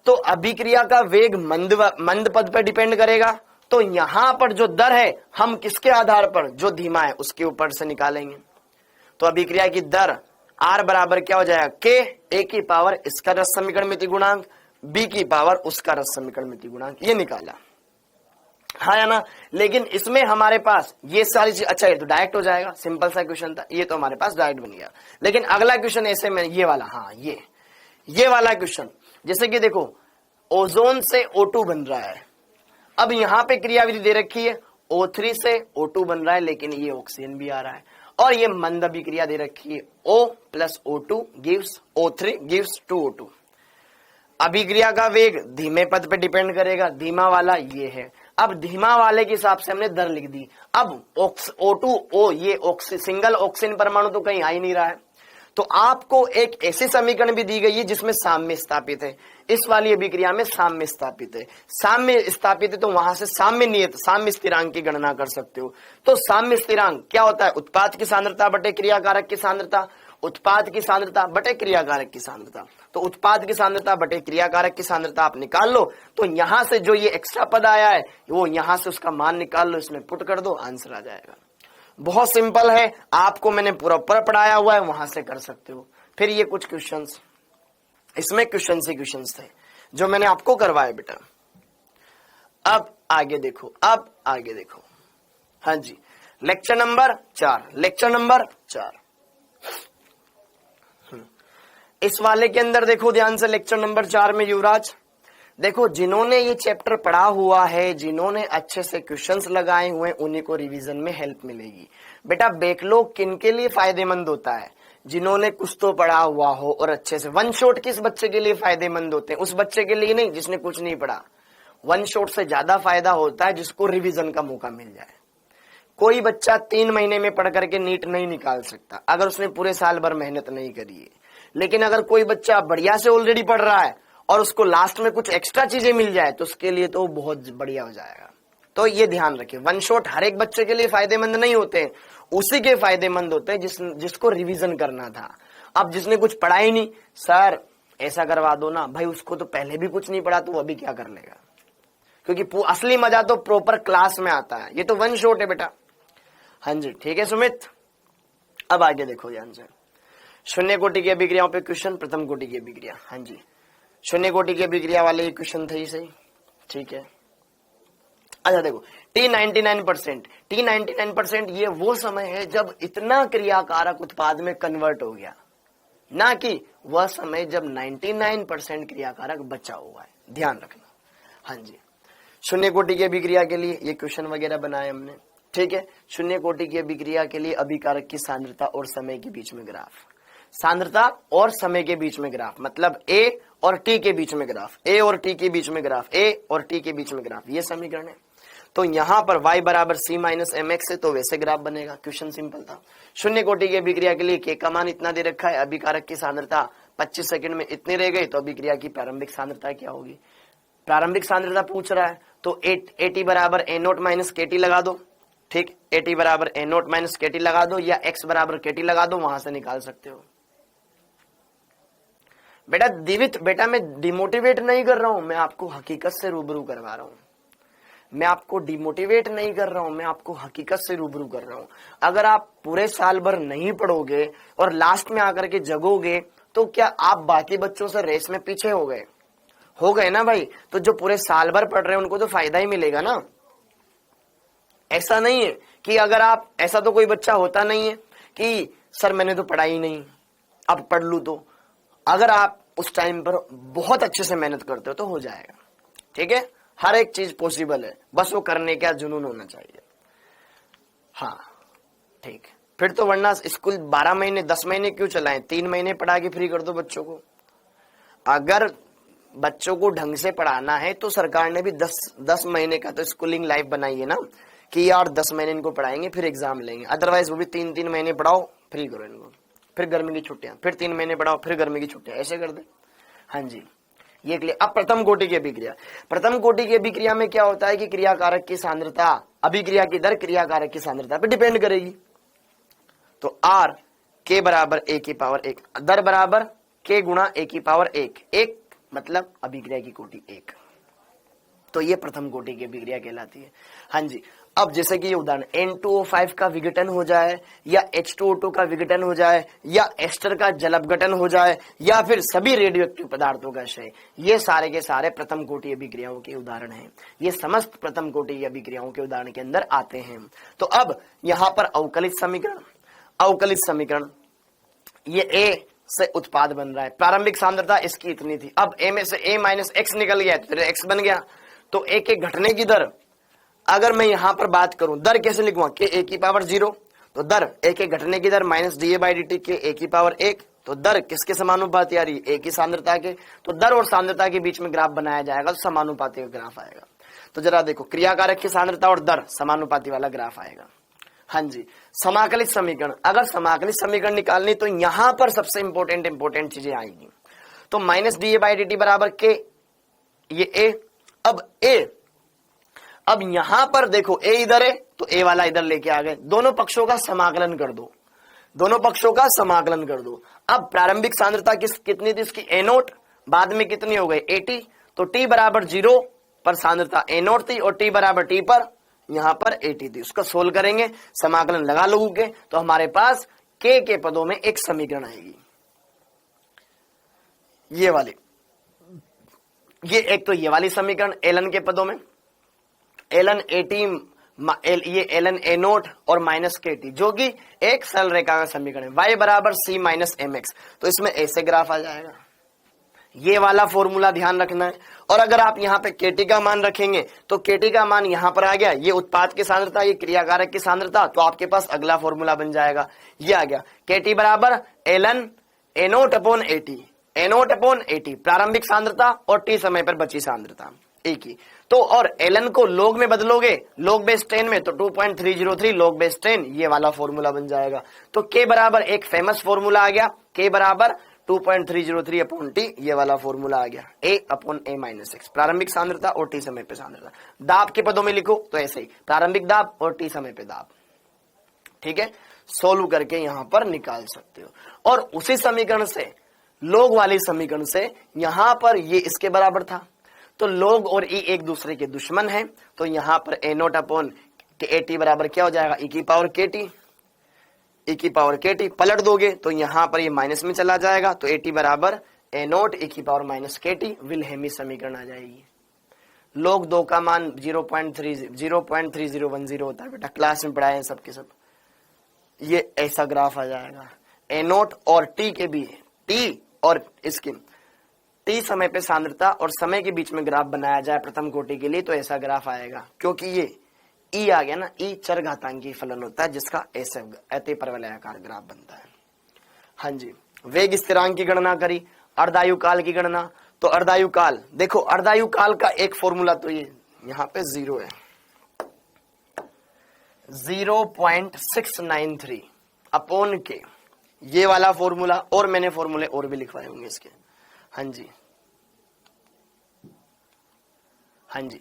तो अभिक्रिया का वेग मंद पद पर डिपेंड करेगा। तो यहां पर जो दर है हम किसके आधार पर, जो धीमा है उसके ऊपर से निकालेंगे। तो अभिक्रिया की दर r बराबर क्या हो जाएगा, k, a⁴ इसका रस समीकरण मिति गुणांक, b⁴ उसका रस समीकरण मिति गुणांक, ये निकाला। हाँ या ना, लेकिन इसमें हमारे पास ये सारी चीज, अच्छा ये तो डायरेक्ट हो जाएगा, सिंपल सा क्वेश्चन था, ये तो हमारे पास डायरेक्ट बन गया। लेकिन अगला क्वेश्चन ऐसे में ये वाला, हाँ ये वाला क्वेश्चन, जैसे कि देखो ओजोन से O2 बन रहा है, अब यहाँ पे क्रियाविधि दे रखी है O3 से O2 बन रहा है, लेकिन ये ऑक्सीजन भी आ रहा है, और ये मंद अभिक्रिया दे रखी है O plus O2 gives O3 gives 2O2। अभिक्रिया का वेग धीमे पद पे डिपेंड करेगा, धीमा वाला ये है। अब धीमा वाले के हिसाब से हमने दर लिख दी। अब O2O ये सिंगल ऑक्सीजन परमाणु तो कहीं आ ही नहीं रहा है, तो आपको एक ऐसी समीकरण भी दी गई है जिसमें साम्य स्थापित है। इस वाली अभिक्रिया में साम्य स्थापित है, साम्य स्थापित है, तो वहां से साम्य नियत साम्य स्थिरांक की गणना कर सकते हो। तो साम्य स्थिरांक क्या होता है? उत्पाद की सांद्रता बटे क्रियाकारक की सांद्रता, उत्पाद की सांद्रता बटे क्रियाकारक की सांद्रता। तो उत्पाद की सांद्रता बटे क्रियाकारक की सांद्रता आप निकाल लो, तो यहां से जो ये एक्स्ट्रा पद आया है वो यहां से उसका मान निकाल लो, इसमें पुट कर दो, आंसर आ जाएगा। बहुत सिंपल है, आपको मैंने पूरा पढ़ाया हुआ है, वहां से कर सकते हो। फिर ये कुछ क्वेश्चंस, इसमें क्वेश्चंस ही क्वेश्चंस थे जो मैंने आपको करवाए बेटा। अब आगे देखो, अब आगे देखो। हाँ जी, लेक्चर नंबर 4, लेक्चर नंबर 4 इस वाले के अंदर देखो ध्यान से। लेक्चर नंबर 4 में युवराज देखो, जिन्होंने ये चैप्टर पढ़ा हुआ है, जिन्होंने अच्छे से क्वेश्चंस लगाए हुए, उन्हीं को रिवीजन में हेल्प मिलेगी। बेटा बैकलॉग किन के लिए फायदेमंद होता है? जिन्होंने कुछ तो पढ़ा हुआ हो और अच्छे से। वन शॉट किस बच्चे के लिए फायदेमंद होते हैं? उस बच्चे के लिए नहीं जिसने कुछ नहीं पढ़ा। वन शॉट से ज्यादा फायदा होता है जिसको रिवीजन का मौका मिल जाए। कोई बच्चा 3 महीने में पढ़ करके नीट नहीं निकाल सकता अगर उसने पूरे साल भर मेहनत नहीं करी है। लेकिन अगर कोई बच्चा बढ़िया से ऑलरेडी पढ़ रहा है और उसको लास्ट में कुछ एक्स्ट्रा चीजें मिल जाए तो उसके लिए तो बहुत बढ़िया हो जाएगा। तो ये ध्यान रखिए, वन शॉट हर एक बच्चे के लिए फायदेमंद नहीं होते, उसी के फायदेमंद होते हैं जिसको रिवीजन करना था। अब जिसने कुछ पढ़ा ही नहीं, सर ऐसा करवा दो ना भाई, उसको तो पहले भी कुछ नहीं पढ़ा तो वो अभी क्या कर लेगा? क्योंकि असली मजा तो प्रॉपर क्लास में आता है, ये तो वन शॉट है बेटा। हाँ जी ठीक है सुमित। अब आगे देखो ध्यान से, शून्य कोटि की अभिक्रियाओं पे क्वेश्चन, प्रथम कोटि की अभिक्रिया। हाँ जी, शून्य कोटि की अभिक्रिया वाले क्वेश्चन थे सही, ठीक है। अच्छा देखो, T99%, T99% ये वो समय है जब इतना क्रियाकारक उत्पाद में कन्वर्ट हो गया, ना कि वह समय जब 99% क्रियाकारक बचा हुआ है, ध्यान रखना। हाँ जी, शून्य कोटि की अभिक्रिया के लिए ये क्वेश्चन वगैरह बनाए हमने, ठीक है। शून्य कोटि की अभिक्रिया के लिए अभिकारक की सांद्रता और समय के बीच में ग्राफ, सांद्रता और समय के बीच में ग्राफ, मतलब A और T के बीच में ग्राफ, A और T के बीच में ग्राफ, A और T के बीच में ग्राफ, ये समीकरण है। तो यहां पर y बराबर c माइनस mx है, तो वैसे ग्राफ बनेगा। क्वेश्चन सिंपल था। शून्य कोटि की अभिक्रिया के लिए k का मान इतना दे रखा है, अभिकारक की सांद्रता 25 सेकंड में इतनी रह गई, तो अभिक्रिया की प्रारंभिक सांद्रता क्या होगी? प्रारंभिक सांद्रता पूछ रहा है, तो AT बराबर A0 माइनस KT लगा दो, ठीक। AT बराबर A0 माइनस KT लगा दो, या x बराबर KT लगा दो, वहां से निकाल सकते हो। बेटा दिवित, बेटा मैं डिमोटिवेट नहीं कर रहा हूं, मैं आपको हकीकत से रूबरू करवा रहा हूं। मैं आपको डिमोटिवेट नहीं कर रहा हूं, मैं आपको हकीकत से रूबरू कर रहा हूं। अगर आप पूरे साल भर नहीं पढ़ोगे और लास्ट में आकर के जगोगे, तो क्या आप बाकी बच्चों से रेस में पीछे हो गए ना भाई? तो जो पूरे साल भर पढ़ रहे हैं उनको तो फायदा ही मिलेगा ना। ऐसा नहीं है कि अगर आप, ऐसा तो कोई बच्चा होता नहीं है कि सर मैंने तो पढ़ा ही नहीं, अब पढ़ लूं। तो अगर आप उस टाइम पर बहुत अच्छे से मेहनत करते हो तो हो जाएगा, ठीक है। हर एक चीज पॉसिबल है, बस वो करने का जुनून होना चाहिए। हाँ ठीक, फिर तो वरना स्कूल 12 महीने 10 महीने क्यों चलाएं? 3 महीने पढ़ा के फ्री कर दो बच्चों को। अगर बच्चों को ढंग से पढ़ाना है तो सरकार ने भी 10 महीने का तो स्कूलिंग लाइफ बनाई है ना, कि यार 10 महीने इनको पढ़ाएंगे फिर एग्जाम लेंगे। अदरवाइज वो भी 3-3 महीने पढ़ाओ, फ्री करो इनको, फिर गर्मी की छुट्टियां, फिर 3 महीने पढ़ाओ, फिर गर्मी की छुट्टियां, ऐसे कर दे। हाँ जी ये क्लियर। अब प्रथम कोटि की अभिक्रिया, प्रथम कोटि की अभिक्रिया में क्या होता है कि क्रियाकारक की सांद्रता, अभिक्रिया की दर क्रियाकारक की सांद्रता पे डिपेंड करेगी। तो R K बराबर A की पावर 1, दर बराबर K गुणा A की पावर 1, 1 मतलब अभिक्रिया की कोटि 1। तो ये प्रथम कोटि की अभिक्रिया कहलाती है। हाँ जी, अब जैसे कि ये उदाहरण N2O5 का विघटन हो जाए, या H2O2 का विघटन हो जाए, या एस्टर का जलपघटन हो जाए, या फिर सभी रेडियो एक्टिव पदार्थों का क्षय, ये सारे के सारे प्रथम कोटि अभिक्रियाओं के उदाहरण हैं। ये समस्त प्रथम कोटि अभिक्रियाओं के उदाहरण के अंदर आते हैं। तो अब यहाँ पर अवकलित समीकरण, अवकलित समीकरण, ये A से उत्पाद बन रहा है, प्रारंभिक सांद्रता इसकी इतनी थी, अब A में से A माइनस x निकल गया तो x बन गया। तो A के घटने की दर, अगर मैं यहां पर बात करूं, दर कैसे लिखूंगा? कि A की पावर 0, तो दर एक एक घटने की दर minus D A by D T के ए की पावर 1, तो दर किसके समानुपाती आ रही है, एक ही सांद्रता के, तो दर और सांद्रता के बीच में ग्राफ बनाया जाएगा तो समानुपाती का ग्राफ आएगा। तो जरा देखो क्रियाकारक की सांद्रता और दर समानुपाती वाला ग्राफ आएगा। हाँ जी, समाकलित समीकरण, अगर समाकलित समीकरण निकालनी तो यहां पर सबसे इंपोर्टेंट चीजें आएंगी। तो minus D A by D T बराबर के, ये ए, अब यहां पर देखो ए इधर है तो ए वाला इधर लेके आ गए, दोनों पक्षों का समाकलन कर दो, दोनों पक्षों का समाकलन कर दो। अब प्रारंभिक सांद्रता कितनी थी इसकी, ए नोट, बाद में कितनी हो गई 80, तो टी बराबर 0 पर सांद्रता ए नोट थी और टी बराबर टी पर यहां पर 80 थी। उसका सोल्व करेंगे, समाकलन लगा लोगे तो हमारे पास के पदों में एक समीकरण आएगी, ये वाली, ये एक तो ये वाली समीकरण एलन के पदों में, एलन 80 ये एलन ए नोट और माइनस के टी, जो कि एक सरल रेखा का समीकरण है, y बराबर सी माइनस एम एक्स, तो इसमें ऐसे ग्राफ आ जाएगा। ये वाला फॉर्मूला ध्यान रखना है। और अगर आप यहाँ पे केटी का मान रखेंगे तो केटी का मान यहां पर आ गया, ये उत्पाद की सांद्रता, ये क्रियाकारक की सांद्रता, तो आपके पास अगला फॉर्मूला बन जाएगा, ये आ गया केटी बराबर एलन ए नोट अपॉन एटी, ए नोट अपॉन एटी प्रारंभिक सांद्रता और टी समय पर बची सांद्रता एक ही। तो और एलन को लोग में बदलोगे, लोग बेस 10 में, तो 2.303 लोग बेस 10, ये वाला फॉर्मूला बन जाएगा। तो के बराबर एक फेमस फॉर्मूला आ गया, के बराबर 2.303 अपॉन टी, ये वाला फॉर्मूला आ गया, ए अपॉन ए माइनस एक्स, प्रारंभिक सांद्रता और टी समय पे सांद्रता। दाब के पदों में लिखो तो ऐसे ही, प्रारंभिक दाब और टी समय पे दाब, ठीक है, सोल्व करके यहां पर निकाल सकते हो। और उसी समीकरण से, लोग वाली समीकरण से, यहां पर ये इसके बराबर था, तो लोग और ई एक दूसरे के दुश्मन हैं, तो यहां पर ए नोट अपॉन ए टी बराबर क्या हो जाएगा, ई की पावर के टी, ई की पावर के टी, पलट दोगे तो यहां पर ये माइनस में चला जाएगा, तो ए टी बराबर ए नोट ई की पावर माइनस के टी, विलहेमी समीकरण आ जाएगी। लोग 2 का मान 0.3010 होता है बेटा, क्लास में पढ़ाए हैं सबके सब, ये ऐसा ग्राफ आ जाएगा। ए नोट और टी के भी, टी और इसके टी समय पे सांद्रता और समय के बीच में ग्राफ बनाया जाए प्रथम कोटि के लिए तो ऐसा ग्राफ आएगा, क्योंकि ये ई आ गया ना, ई चरघातांकी फलन होता है जिसका ऐसे अति परवलयाकार ग्राफ बनता है। हाँ जी, वेग स्थिरांक की गणना करी, अर्धायु काल की गणना, तो अर्धायु काल देखो, अर्धायु काल का एक फॉर्मूला तो ये यहां पे 0 है, 0.693 अपॉन के, ये वाला फॉर्मूला, और मैंने फॉर्मूले और भी लिखवाए होंगे इसके। हाँ जी, हाँ जी,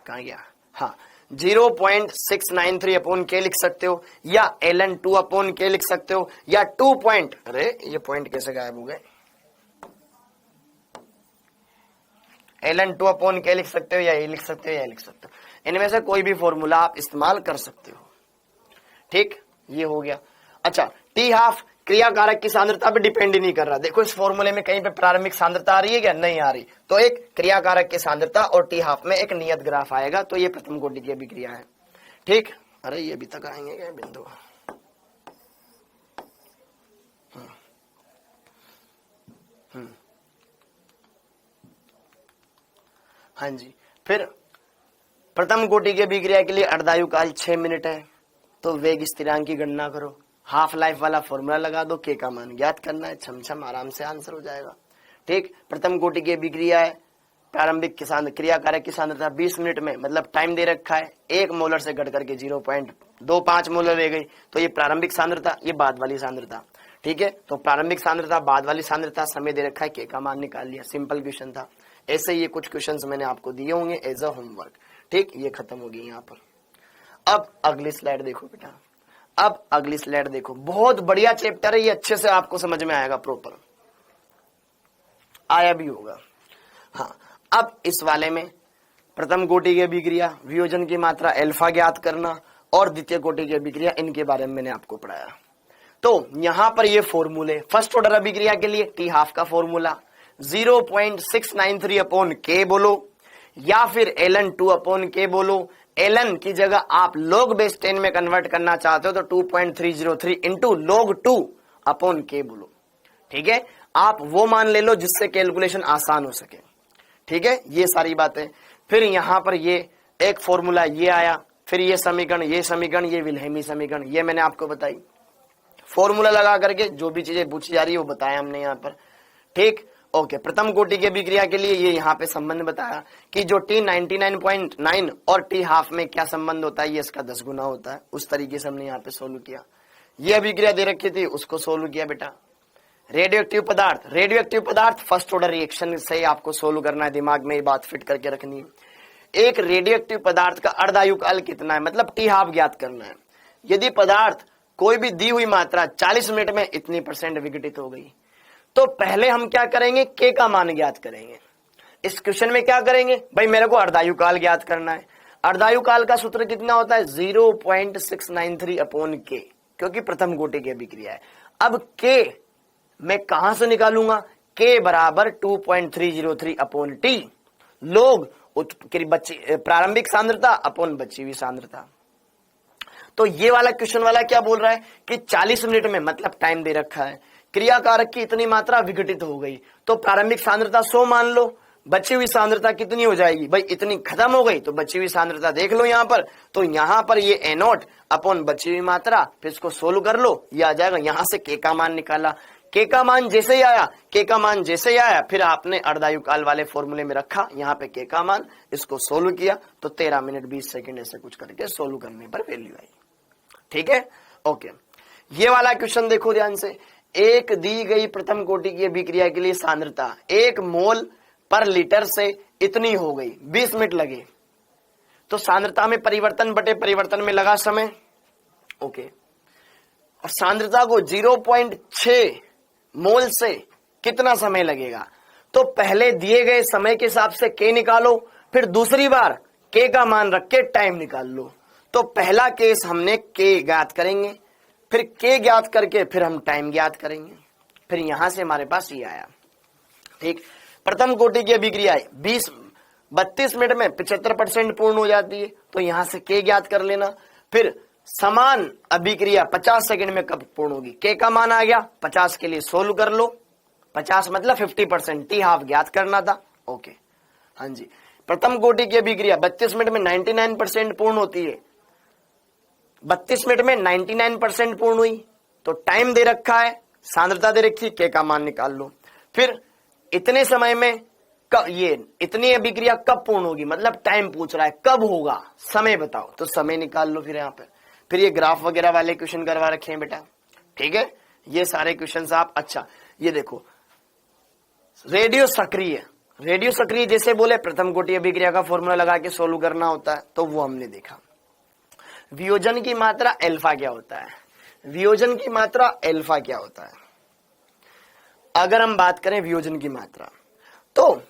कहां गया, हाँ 0.693 अपॉन के लिख सकते हो, या ln 2 अपॉन के लिख सकते हो, या 2 पॉइंट, अरे ये पॉइंट कैसे गायब हो गए, ln 2 अपॉन के लिख सकते हो, या ये लिख सकते हो, या लिख सकते हो, इनमें से कोई भी फॉर्मूला आप इस्तेमाल कर सकते हो, ठीक, ये हो गया। अच्छा, टी हाफ क्रियाकारक की सांद्रता पे डिपेंड ही नहीं कर रहा, देखो इस फॉर्मूले में कहीं पे प्रारंभिक सांद्रता आ रही है क्या, नहीं आ रही, तो एक क्रियाकारक की सांद्रता और टी हाफ में एक नियत ग्राफ आएगा, तो ये प्रथम कोटि की अभिक्रिया है, ठीक। अरे ये अभी तक आएंगे क्या बिंदु, हाँ जी। फिर प्रथम कोटि की अभिक्रिया के लिए अर्धायु काल 6 मिनट है, तो वेग स्थिरांक की गणना करो, हाफ लाइफ वाला फॉर्मूला लगा दो, के का मान ज्ञात करना है, छम आराम से आंसर हो जाएगा, ठीक। प्रथम कोटि की अभिक्रिया है, प्रारंभिक क्रियाकारक की सांद्रता 20 मिनट में, मतलब टाइम दे रखा है, 1 मोलर से घट करके 0.25 मोलर ले गई, तो ये प्रारंभिक सांद्रता, ये बाद वाली सांद्रता, ठीक है। तो प्रारंभिक सांद्रता, बाद वाली सांद्रता, समय दे रखा है, के का मान निकाल लिया, सिंपल क्वेश्चन था। ऐसे ये कुछ क्वेश्चंस मैंने आपको दिए होंगे एज अ होमवर्क, ठीक। ये खत्म हो गई यहाँ पर। अब अगली स्लाइड देखो बेटा, अब अगली स्लाइड देखो, बहुत बढ़िया चैप्टर है ये, अच्छे से आपको समझ में आएगा, प्रॉपर आया भी होगा। हाँ, अब इस वाले में प्रथम कोटि की अभिक्रिया, वियोजन की मात्रा अल्फा ज्ञात करना, और द्वितीय कोटि की अभिक्रिया, इनके बारे में मैंने आपको पढ़ाया। तो यहां पर ये फॉर्मूले, फर्स्ट ऑर्डर अभिक्रिया के लिए टी हाफ का फॉर्मूला 0.693 अपॉन के बोलो, या फिर ln 2 अपॉन के बोलो, ln की जगह आप log बेस 10 में कन्वर्ट करना चाहते हो तो 2.303 इंटू log 2 अपॉन के बोलो, ठीक है। आप वो मान ले लो जिससे कैलकुलेशन आसान हो सके, ठीक है, ये सारी बातें। फिर यहां पर ये एक फॉर्मूला ये आया, फिर ये समीकरण, ये विल्हेमी समीकरण, ये मैंने आपको बताई। फॉर्मूला लगा करके जो भी चीजें पूछी जा रही है वो बताया हमने यहाँ पर, ठीक। ओके, प्रथम कोटि की अभिक्रिया के लिए ये यहाँ पे संबंध बताया कि जो T 99.9 और T हाफ में क्या संबंध होता है, ये इसका 10 गुना होता है। उस तरीके से हमने यहाँ पे सोल्व किया। ये अभिक्रिया दे रखी थी, उसको सोल्व किया बेटा। रेडियोएक्टिव पदार्थ फर्स्ट ऑर्डर रिएक्शन से आपको सोल्व करना है, दिमाग में ये बात फिट करके रखनी है। एक रेडियोएक्टिव पदार्थ का अर्धायुकाल कितना है, मतलब T हाफ ज्ञात करना है। यदि पदार्थ कोई भी दी हुई मात्रा 40 मिनट में इतनी % विघटित हो गई, तो पहले हम क्या करेंगे, K का मान ज्ञात करेंगे। इस क्वेश्चन में क्या करेंगे भाई, मेरे को अर्धायुकाल ज्ञात करना है। अर्धायुकाल का सूत्र कितना होता है, 0.693 अपॉन K, क्योंकि प्रथम कोटि की अभिक्रिया है। अब K मैं कहां से निकालूंगा, K बराबर 2.303 अपॉन T, लोग प्रारंभिक सांद्रता अपॉन बची हुई सांद्रता। तो ये वाला क्वेश्चन वाला क्या बोल रहा है कि 40 मिनट में, मतलब टाइम दे रखा है, क्रियाकारक की इतनी मात्रा विघटित हो गई, तो प्रारंभिक सांद्रता 100 मान लो, बची हुई सांद्रता कितनी हो जाएगी भाई, इतनी खत्म हो गई, तो बची हुई सांद्रता देख लो यहाँ पर। तो यहाँ पर ये A0 अपॉन बची हुई मात्रा, फिर इसको सोल्व कर लो, ये आ जाएगा। यहाँ से K का मान निकाला, K का मान जैसे ही आया, फिर आपने अर्धायुकाल वाले फॉर्मूले में रखा, यहाँ पे K का मान, इसको सोल्व किया, तो 13 मिनट 20 सेकंड ऐसे कुछ करके सोल्व करने पर वैल्यू आई। ठीक है, ओके। ये वाला क्वेश्चन देखो ध्यान से। एक दी गई प्रथम कोटि की अभिक्रिया के लिए सांद्रता 1 मोल पर लीटर से इतनी हो गई, 20 मिनट लगे, तो सांद्रता में परिवर्तन बटे परिवर्तन में लगा समय, ओके। और सांद्रता को 0.6 मोल से कितना समय लगेगा, तो पहले दिए गए समय के हिसाब से K निकालो, फिर दूसरी बार K का मान रख के टाइम निकाल लो। तो पहला केस हमने K ज्ञात करेंगे, फिर K ज्ञात करके फिर हम टाइम ज्ञात करेंगे, फिर यहां से हमारे पास ये आया, ठीक। प्रथम कोटि की अभिक्रिया 32 मिनट में 75% पूर्ण हो जाती है, तो यहां से K ज्ञात कर लेना। फिर समान अभिक्रिया 50 सेकंड में कब पूर्ण होगी, K का मान आ गया, 50 के लिए सोल्व कर लो, 50 मतलब 50%, T हाफ ज्ञात करना था, ओके। हाँ जी, प्रथम कोटि की अभिक्रिया 32 मिनट में 99% पूर्ण होती है, 32 मिनट में 99% पूर्ण हुई, तो टाइम दे रखा है, सांद्रता दे रखी, K का मान निकाल लो। फिर इतने समय में इतनी अभिक्रिया कब पूर्ण होगी, मतलब टाइम पूछ रहा है कब होगा, समय बताओ, तो समय निकाल लो। फिर यहाँ पे फिर ये ग्राफ वगैरह वाले क्वेश्चन करवा रखे हैं बेटा, ठीक है। ये सारे क्वेश्चन आप, अच्छा ये देखो, रेडियो सक्रिय जैसे बोले प्रथम कोटि अभिक्रिया का फॉर्मूला लगा के सोल्व करना होता है, तो वो हमने देखा। वियोजन की मात्रा अल्फा क्या होता है, वियोजन की मात्रा अल्फा क्या होता है। अगर हम बात करें वियोजन की मात्रा, तो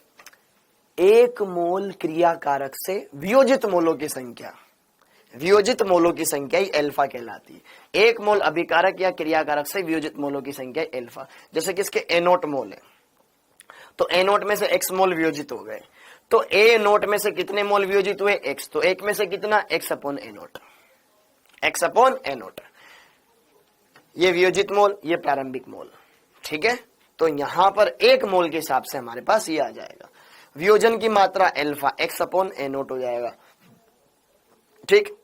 1 मोल क्रियाकारक से वियोजित मोलों की संख्या ही अल्फा कहलाती है। 1 मोल अभिकारक या क्रियाकारक से वियोजित मोलों की संख्या अल्फा। जैसे कि इसके A0 मोल है, तो A0 में से x मोल वियोजित हो गए, तो A0 में से कितने मोल वियोजित हुए, x, तो 1 में से कितना, x अपॉन A0, ये वियोजित मोल, ये प्रारंभिक मोल, ठीक है। तो यहां पर 1 मोल के हिसाब से हमारे पास ये आ जाएगा, वियोजन की मात्रा अल्फा x अपॉन A0 हो जाएगा, ठीक।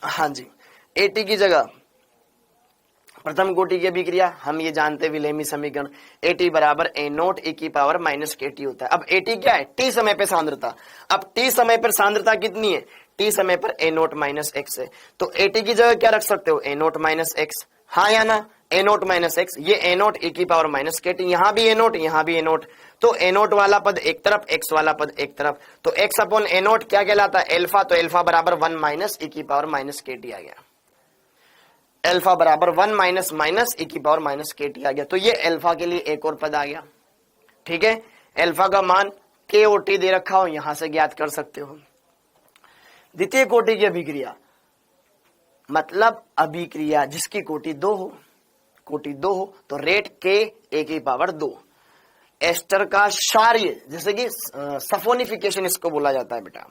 हाँ जी, AT की जगह प्रथम कोटि की अभिक्रिया हम ये जानते विलेमी समीकरण, AT बराबर A0 e की पावर माइनस KT होता है। अब AT क्या है, T समय पे सांद्रता। अब T समय पर सांद्रता कितनी है, T समय पर A0 माइनस x है, तो AT की जगह क्या रख सकते हो, A0 माइनस x, हाँ या ना, A0 माइनस x, ये A0 e की पावर माइनस KT, यहाँ भी A0, यहाँ भी A0, तो A0 वाला पद एक तरफ, x वाला पद एक तरफ, तो x अपॉन A0 क्या कहलाता है, अल्फा, तो अल्फा बराबर 1 माइनस e की पावर माइनस KT आ गया, अल्फा बराबर 1 माइनस माइनस e की पावर माइनस KT आ गया। तो ये अल्फा के लिए एक और पद आ गया, ठीक है। अल्फा का मान K और T दे रखा हो, यहां से ज्ञात कर सकते हो। द्वितीय कोटि की अभिक्रिया मतलब अभिक्रिया जिसकी कोटि 2 हो, तो रेट K A की पावर 2। एस्टर का क्षार्य, जैसे कि सफोनिफिकेशन इसको बोला जाता है बेटा।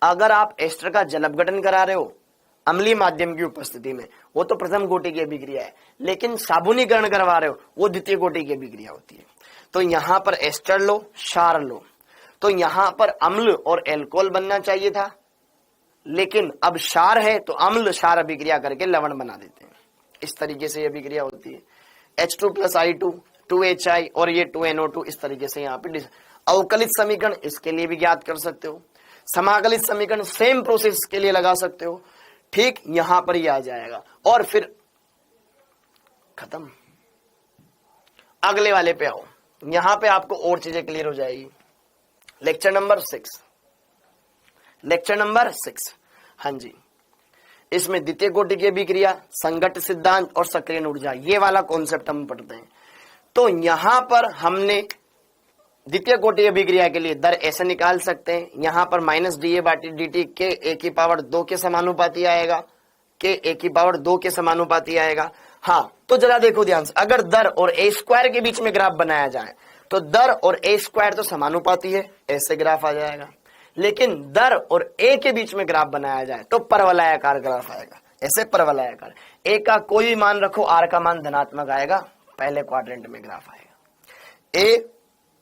अगर आप एस्टर का जल अपघटन करा रहे हो अम्लीय माध्यम की उपस्थिति में, वो तो प्रथम कोटि की अभिक्रिया है, लेकिन साबुनीकरण करवा रहे हो वो द्वितीय कोटि की अभिक्रिया होती है। तो यहां पर एस्टर लो, क्षार लो, तो यहां पर अम्ल और एल्कोहल बनना चाहिए था, लेकिन अब क्षार है तो अम्ल क्षार अभिक्रिया करके लवण बना देते हैं। इस तरीके से ये अभिक्रिया होती है। H2 + I2 2HI और ये 2NO2 इस तरीके से यहाँ पे। अवकलित समीकरण इसके लिए भी ज्ञात कर सकते हो, समाकलित समीकरण सेम प्रोसेस के लिए लगा सकते हो। ठीक यहां पर ही आ जाएगा और फिर खत्म। अगले वाले पे आओ, यहां पे आपको और चीजें क्लियर हो जाएगी। Lecture number 6, lecture number 6। हाँ जी, इसमें द्वितीय कोटि की अभिक्रिया, संघट्ट सिद्धांत और सक्रियण ऊर्जा, ये वाला कॉन्सेप्ट हम पढ़ते हैं। तो यहां पर हमने द्वितीय कोटि अभिक्रिया के लिए दर ऐसे निकाल सकते हैं, यहां पर -dA/dt के a⁴ के समानुपाती आएगा, के a⁴ के समानुपाती आएगा। हाँ, तो जरा देखो ध्यान से, अगर दर और a² के बीच में ग्राफ बनाया जाए तो दर और a² तो समानुपाती है, ऐसे ग्राफ आ जाएगा। लेकिन दर और a के बीच में ग्राफ बनाया जाए तो परवलयाकार ग्राफ आएगा, ऐसे परवलयाकार। a का कोई भी मान रखो, r का मान धनात्मक आएगा, पहले क्वाड्रेंट में ग्राफ आएगा। a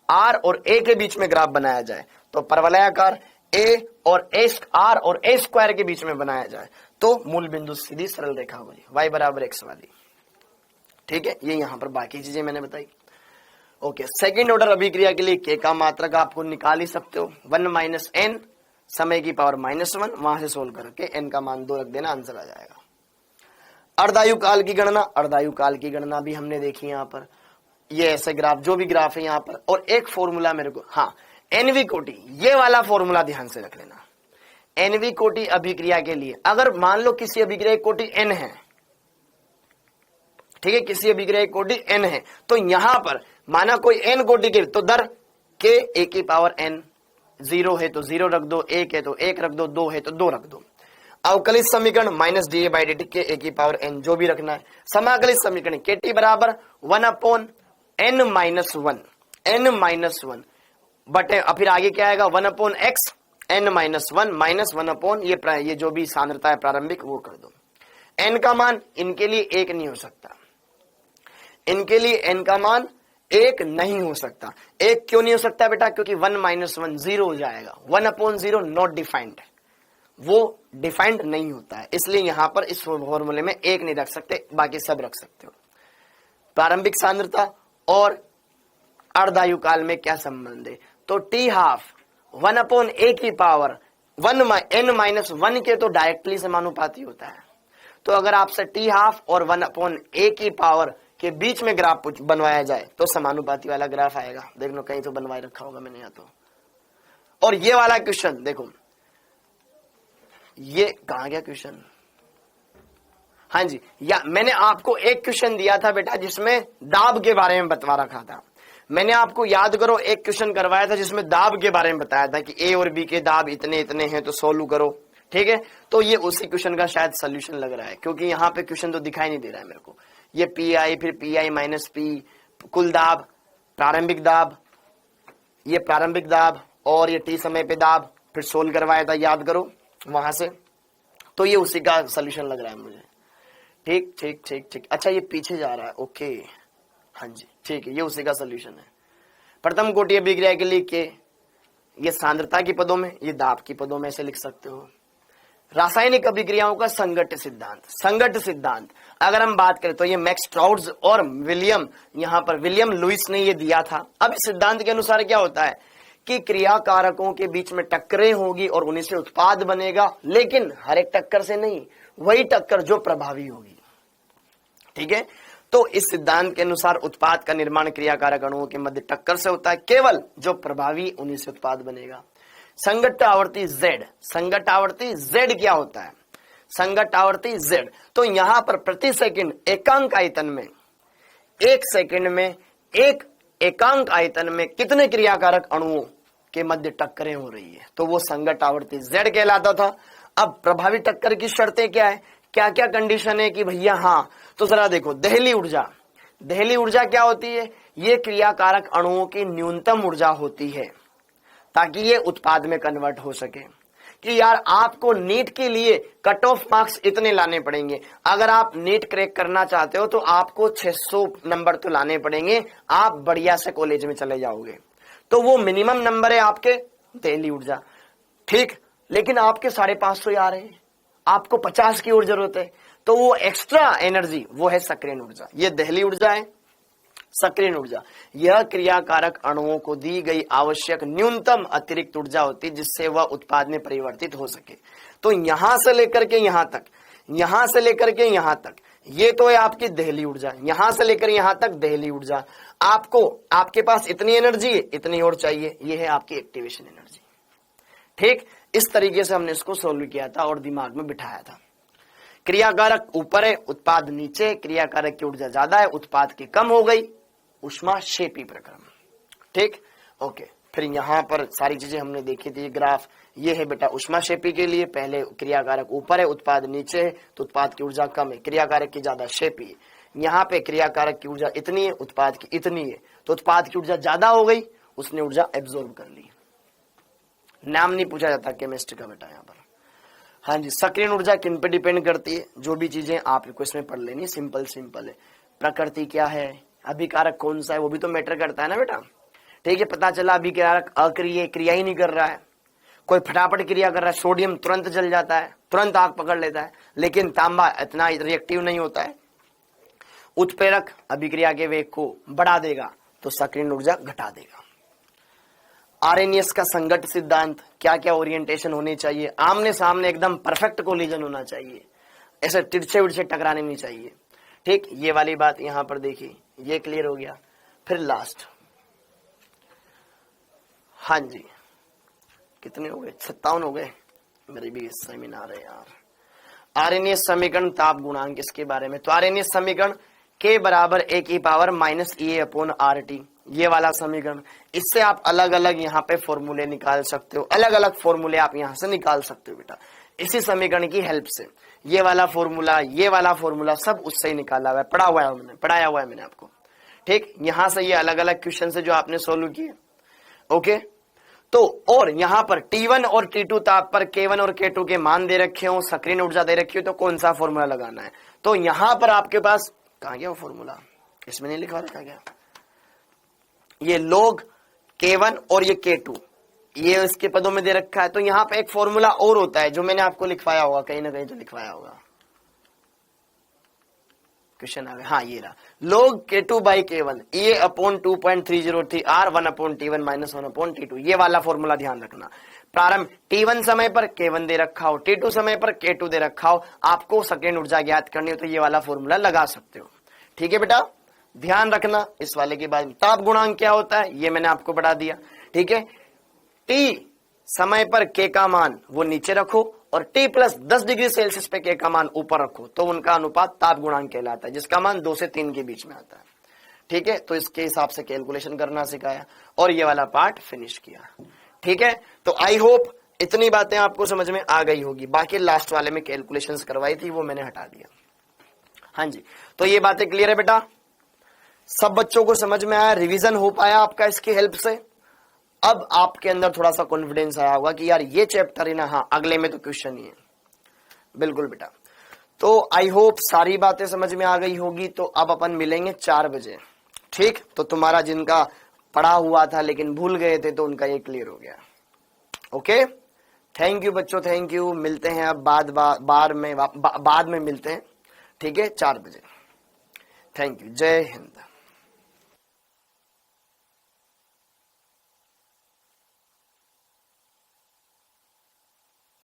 r और a के बीच में ग्राफ बनाया जाए तो परवलयाकार, a और r और a² के बीच में बनाया जाए तो मूल बिंदु सीधी सरल रेखा होगी, y = x वाली। ठीक है, ये यहां पर बाकी चीजें मैंने बताई। ओके, सेकंड ऑर्डर अभिक्रिया के लिए k का मात्रक आपको निकाल ही सकते हो, 1 - n समय की पावर -1, वहां से सोल्व करके n का मान 2 रख देना, आंसर आ जाएगा। अर्धायु काल की गणना, अर्धायु काल की गणना भी हमने देखी यहाँ पर। ये ऐसे ग्राफ, जो भी ग्राफ है यहाँ पर, और एक फॉर्मूला मेरे को, हाँ, एनवी कोटि, ये वाला फॉर्मूला ध्यान से रख लेना। एनवी कोटि अभिक्रिया के लिए अगर मान लो किसी अभिक्रिया की कोटि n है, ठीक है, किसी अभिक्रिया की कोटि n है, तो यहां पर माना कोई n कोटि के, तो दर के a⁴n, 0 है तो 0 रख दो, 1 है तो 1 रख दो, 2 है तो 2 रख दो। अवकलित समीकरण -dA/dt के a⁴n जो भी रखना है। समाकलित समीकरण kt = 1/n-1, n-1 बटे, फिर आगे क्या आएगा, 1/x n-1 -1 ये जो भी सांद्रता है प्रारंभिक वो कर दो। n का मान इनके लिए 1 नहीं हो सकता, इनके लिए n का मान 1 नहीं हो सकता। 1 क्यों नहीं हो सकता बेटा? क्योंकि 1 - 1 0 हो जाएगा। 1/0 नॉट डिफाइंड, वो डिफाइंड नहीं होता है, इसलिए यहां पर इस फॉर्मूले में 1 नहीं रख सकते, बाकी सब रख सकते हो। प्रारंभिक सांद्रता और अर्धायु काल में क्या संबंध है? तो t½ 1/a की पावर 1 के तो डायरेक्टली समानुपाती होता है। तो अगर आपसे t½ और 1/a की पावर के बीच में ग्राफ बनवाया जाए तो समानुपाती वाला ग्राफ आएगा। देख लो, कहीं तो बनवाए रखा होगा मैंने यहाँ तो। और ये वाला क्वेश्चन देखो, ये कहाँ गया क्वेश्चन? हाँ जी, या मैंने आपको एक क्वेश्चन दिया था बेटा जिसमें दाब के बारे में बतवा रखा था। मैंने आपको याद करो एक क्वेश्चन करवाया था जिसमें दाब के बारे में बताया था कि ए और बी के दाब इतने इतने हैं तो सोल्व करो। ठीक है, तो ये उसी क्वेश्चन का शायद सोल्यूशन लग रहा है, क्योंकि यहाँ पे क्वेश्चन तो दिखाई नहीं दे रहा है मेरे को। ये पी फिर पी कुल दाब, प्रारंभिक दाब, ये प्रारंभिक दाब और ये टी समय पे दाब, फिर सोल्व करवाया था, याद करो वहां से। तो ये उसी का सोल्यूशन लग रहा है मुझे। ठीक ठीक ठीक ठीक, अच्छा ये पीछे जा रहा है, ओके, हाँ जी ठीक है, ये उसी का सोल्यूशन है। प्रथम कोटि अभिक्रिया के लिए के, ये सांद्रता की पदों में, ये दाब की पदों में ऐसे लिख सकते हो। रासायनिक अभिक्रियाओं का संघट्ट सिद्धांत, संघट्ट सिद्धांत अगर हम बात करें तो ये मैक्स ट्राउट्स और विलियम, यहाँ पर विलियम लुइस ने ये दिया था। अब इस सिद्धांत के अनुसार क्या होता है कि क्रिया कारकों के बीच में टक्करें होगी और उन्हीं से उत्पाद बनेगा, लेकिन हर एक टक्कर से नहीं, वही टक्कर जो प्रभावी होगी। ठीक है, तो इस सिद्धांत के अनुसार उत्पाद का निर्माण क्रियाकारक अणुओं के मध्य टक्कर से होता है, केवल जो प्रभावी उन्हीं से उत्पाद बनेगा। संघट्ट आवर्ती Z, संघट्ट आवर्ती Z क्या होता है? संघट्ट आवर्ती Z, तो यहां पर प्रति सेकंड एकांक आयतन में, 1 सेकंड में एक एकांक आयतन में कितने क्रियाकारक अणुओं के मध्य टक्करें हो रही है, तो वो संघट्ट आवर्ती Z कहलाता था। अब प्रभावी टक्कर की शर्तें क्या है, क्या क्या कंडीशन है कि भैया हाँ, तो जरा देखो, दहली ऊर्जा, दहली ऊर्जा क्या होती है? ये क्रियाकारक अणुओं की न्यूनतम ऊर्जा होती है ताकि ये उत्पाद में कन्वर्ट हो सके। कि यार आपको नीट के लिए कट ऑफ मार्क्स इतने लाने पड़ेंगे, अगर आप नीट क्रैक करना चाहते हो तो आपको 600 नंबर तो लाने पड़ेंगे, आप बढ़िया से कॉलेज में चले जाओगे। तो वो मिनिमम नंबर है आपके दहली ऊर्जा। ठीक, लेकिन आपके 550 ही आ रहे हैं, आपको 50 की और जरूरत है, तो वो एक्स्ट्रा एनर्जी वो है सक्रियण ऊर्जा। ये दहली ऊर्जा है, सक्रियण ऊर्जा। यह क्रियाकारक अणुओं को दी गई आवश्यक न्यूनतम अतिरिक्त ऊर्जा होती है जिससे वह उत्पाद में परिवर्तित हो सके। तो यहां से लेकर के यहां तक, यहां से लेकर के यहां तक, ये तो है आपकी दहली ऊर्जा। यहां से लेकर यहां तक दहली ऊर्जा। आपको, आपके पास इतनी एनर्जी है, इतनी और चाहिए, ये है आपकी एक्टिवेशन एनर्जी। ठीक, इस तरीके से हमने इसको सोल्व किया था और दिमाग में बिठाया था। क्रियाकारक ऊपर है, उत्पाद नीचे, क्रियाकारक की ऊर्जा ज्यादा है, उत्पाद की कम हो गई, ऊष्माक्षेपी प्रक्रम। ठीक, ओके। फिर यहां पर सारी चीजें हमने देखी थी। ग्राफ ये है बेटा ऊष्माक्षेपी के लिए, पहले क्रियाकारक ऊपर है, उत्पाद नीचे है, तो उत्पाद की ऊर्जा कम है, क्रियाकारक की ज्यादा क्षेपी है। यहाँ पे क्रियाकारक की ऊर्जा इतनी है, उत्पाद की इतनी है, तो उत्पाद की ऊर्जा ज्यादा हो गई, उसने ऊर्जा एब्जॉर्ब कर ली। नाम नहीं पूछा जाता केमिस्ट्री का बेटा यहाँ पर। हाँ जी, सक्रियण ऊर्जा किन पे डिपेंड करती है? जो भी चीजें आपको इसमें पढ़ लेनी, सिंपल सिंपल है। प्रकृति क्या है, अभिकारक कौन सा है, वो भी तो मैटर करता है ना बेटा। ठीक है, पता चला अभिकारक अक्रिय, क्रिया ही नहीं कर रहा है, कोई फटाफट क्रिया कर रहा है, सोडियम तुरंत जल जाता है, तुरंत आग पकड़ लेता है, लेकिन तांबा इतना रिएक्टिव नहीं होता है। उत्प्रेरक अभिक्रिया के वेग को बढ़ा देगा, तो सक्रियण ऊर्जा घटा देगा। आरएनएस का संगत सिद्धांत, क्या क्या ओरिएंटेशन होनी चाहिए, आमने सामने एकदम परफेक्ट कोलिजन होना चाहिए, ऐसे तिरछे उड़छे टकराने नहीं चाहिए। ठीक, ये वाली बात यहां पर देखिए, ये क्लियर हो गया। फिर लास्ट, हाँ जी, कितने हो गए? 57 हो गए। मेरे भी सेमिनार है यार। आरएनएस समीकरण, ताप गुणांक, इसके बारे में। तो आरएनएस समीकरण K बराबर A⁻−EA/RT, ये वाला समीकरण। इससे आप अलग अलग यहाँ पे फॉर्मूले निकाल सकते हो, अलग अलग फॉर्मूले आप यहाँ से निकाल सकते हो बेटा, इसी समीकरण की हेल्प से। ये वाला फॉर्मूला, ये वाला फॉर्मूला, सब उससे ही निकाला हुआ है, पढ़ाया हुआ है मैंने आपको। ठीक, यहाँ से ये अलग अलग क्वेश्चन है जो आपने सोल्व किए। ओके, तो और यहाँ पर T1 और T2 ताप पर K1 और K2 के मान दे रखे हो, सक्रियण ऊर्जा दे रखी हो, तो कौन सा फॉर्मूला लगाना है? तो यहाँ पर आपके पास कहाँ गया वो फॉर्मूला, इसमें नहीं लिखा रखा गया, ये log K1 और ये K2, ये इसके पदों में दे रखा है। तो यहाँ पे एक फॉर्मूला और होता है जो मैंने आपको लिखवाया होगा, कहीं ना कहीं तो लिखवाया होगा, क्वेश्चन आ गया। हाँ, ये रहा, log K2/K1 A/2.303 R 1/T1 - 1/T2, ये वाला फॉर्मूला ध्यान रखना। प्रारंभ T1 समय पर K1 दे रखा हो, T2 समय पर K2 दे रखा हो, आपको सक्रियण ऊर्जा ज्ञात करनी हो तो ये वाला फॉर्मूला लगा सकते हो। ठीक है बेटा, ध्यान रखना इस वाले के बाद। ताप गुणांक क्या होता है, ये मैंने आपको बढ़ा दिया। ठीक है, T समय पर K का मान वो नीचे रखो और T+10 डिग्री सेल्सियस पे K का मान ऊपर रखो, तो उनका अनुपात ताप गुणांक कहलाता है, जिसका मान 2 से 3 के बीच में आता है। ठीक है, तो इसके हिसाब से कैलकुलेशन करना सिखाया और ये वाला पार्ट फिनिश किया। ठीक है, तो आई होप इतनी बातें आपको समझ में आ गई होगी। बाकी लास्ट वाले में कैलकुलेशंस करवाई थी, वो मैंने हटा दिया। हाँ जी, तो ये बातें क्लियर है बेटा, सब बच्चों को समझ में आया, रिवीजन हो पाया आपका इसकी हेल्प से। अब आपके अंदर थोड़ा सा कॉन्फिडेंस आया होगा कि यार ये चैप्टर है ना, हाँ अगले में तो क्वेश्चन ही है। बिल्कुल बेटा, तो आई होप सारी बातें समझ में आ गई होगी। तो अब अपन मिलेंगे 4 बजे। ठीक, तो तुम्हारा जिनका पढ़ा हुआ था लेकिन भूल गए थे, तो उनका ये क्लियर हो गया। ओके, थैंक यू बच्चों, थैंक यू। मिलते हैं अब बाद में मिलते हैं। ठीक है, 4 बजे। थैंक यू, जय हिंद।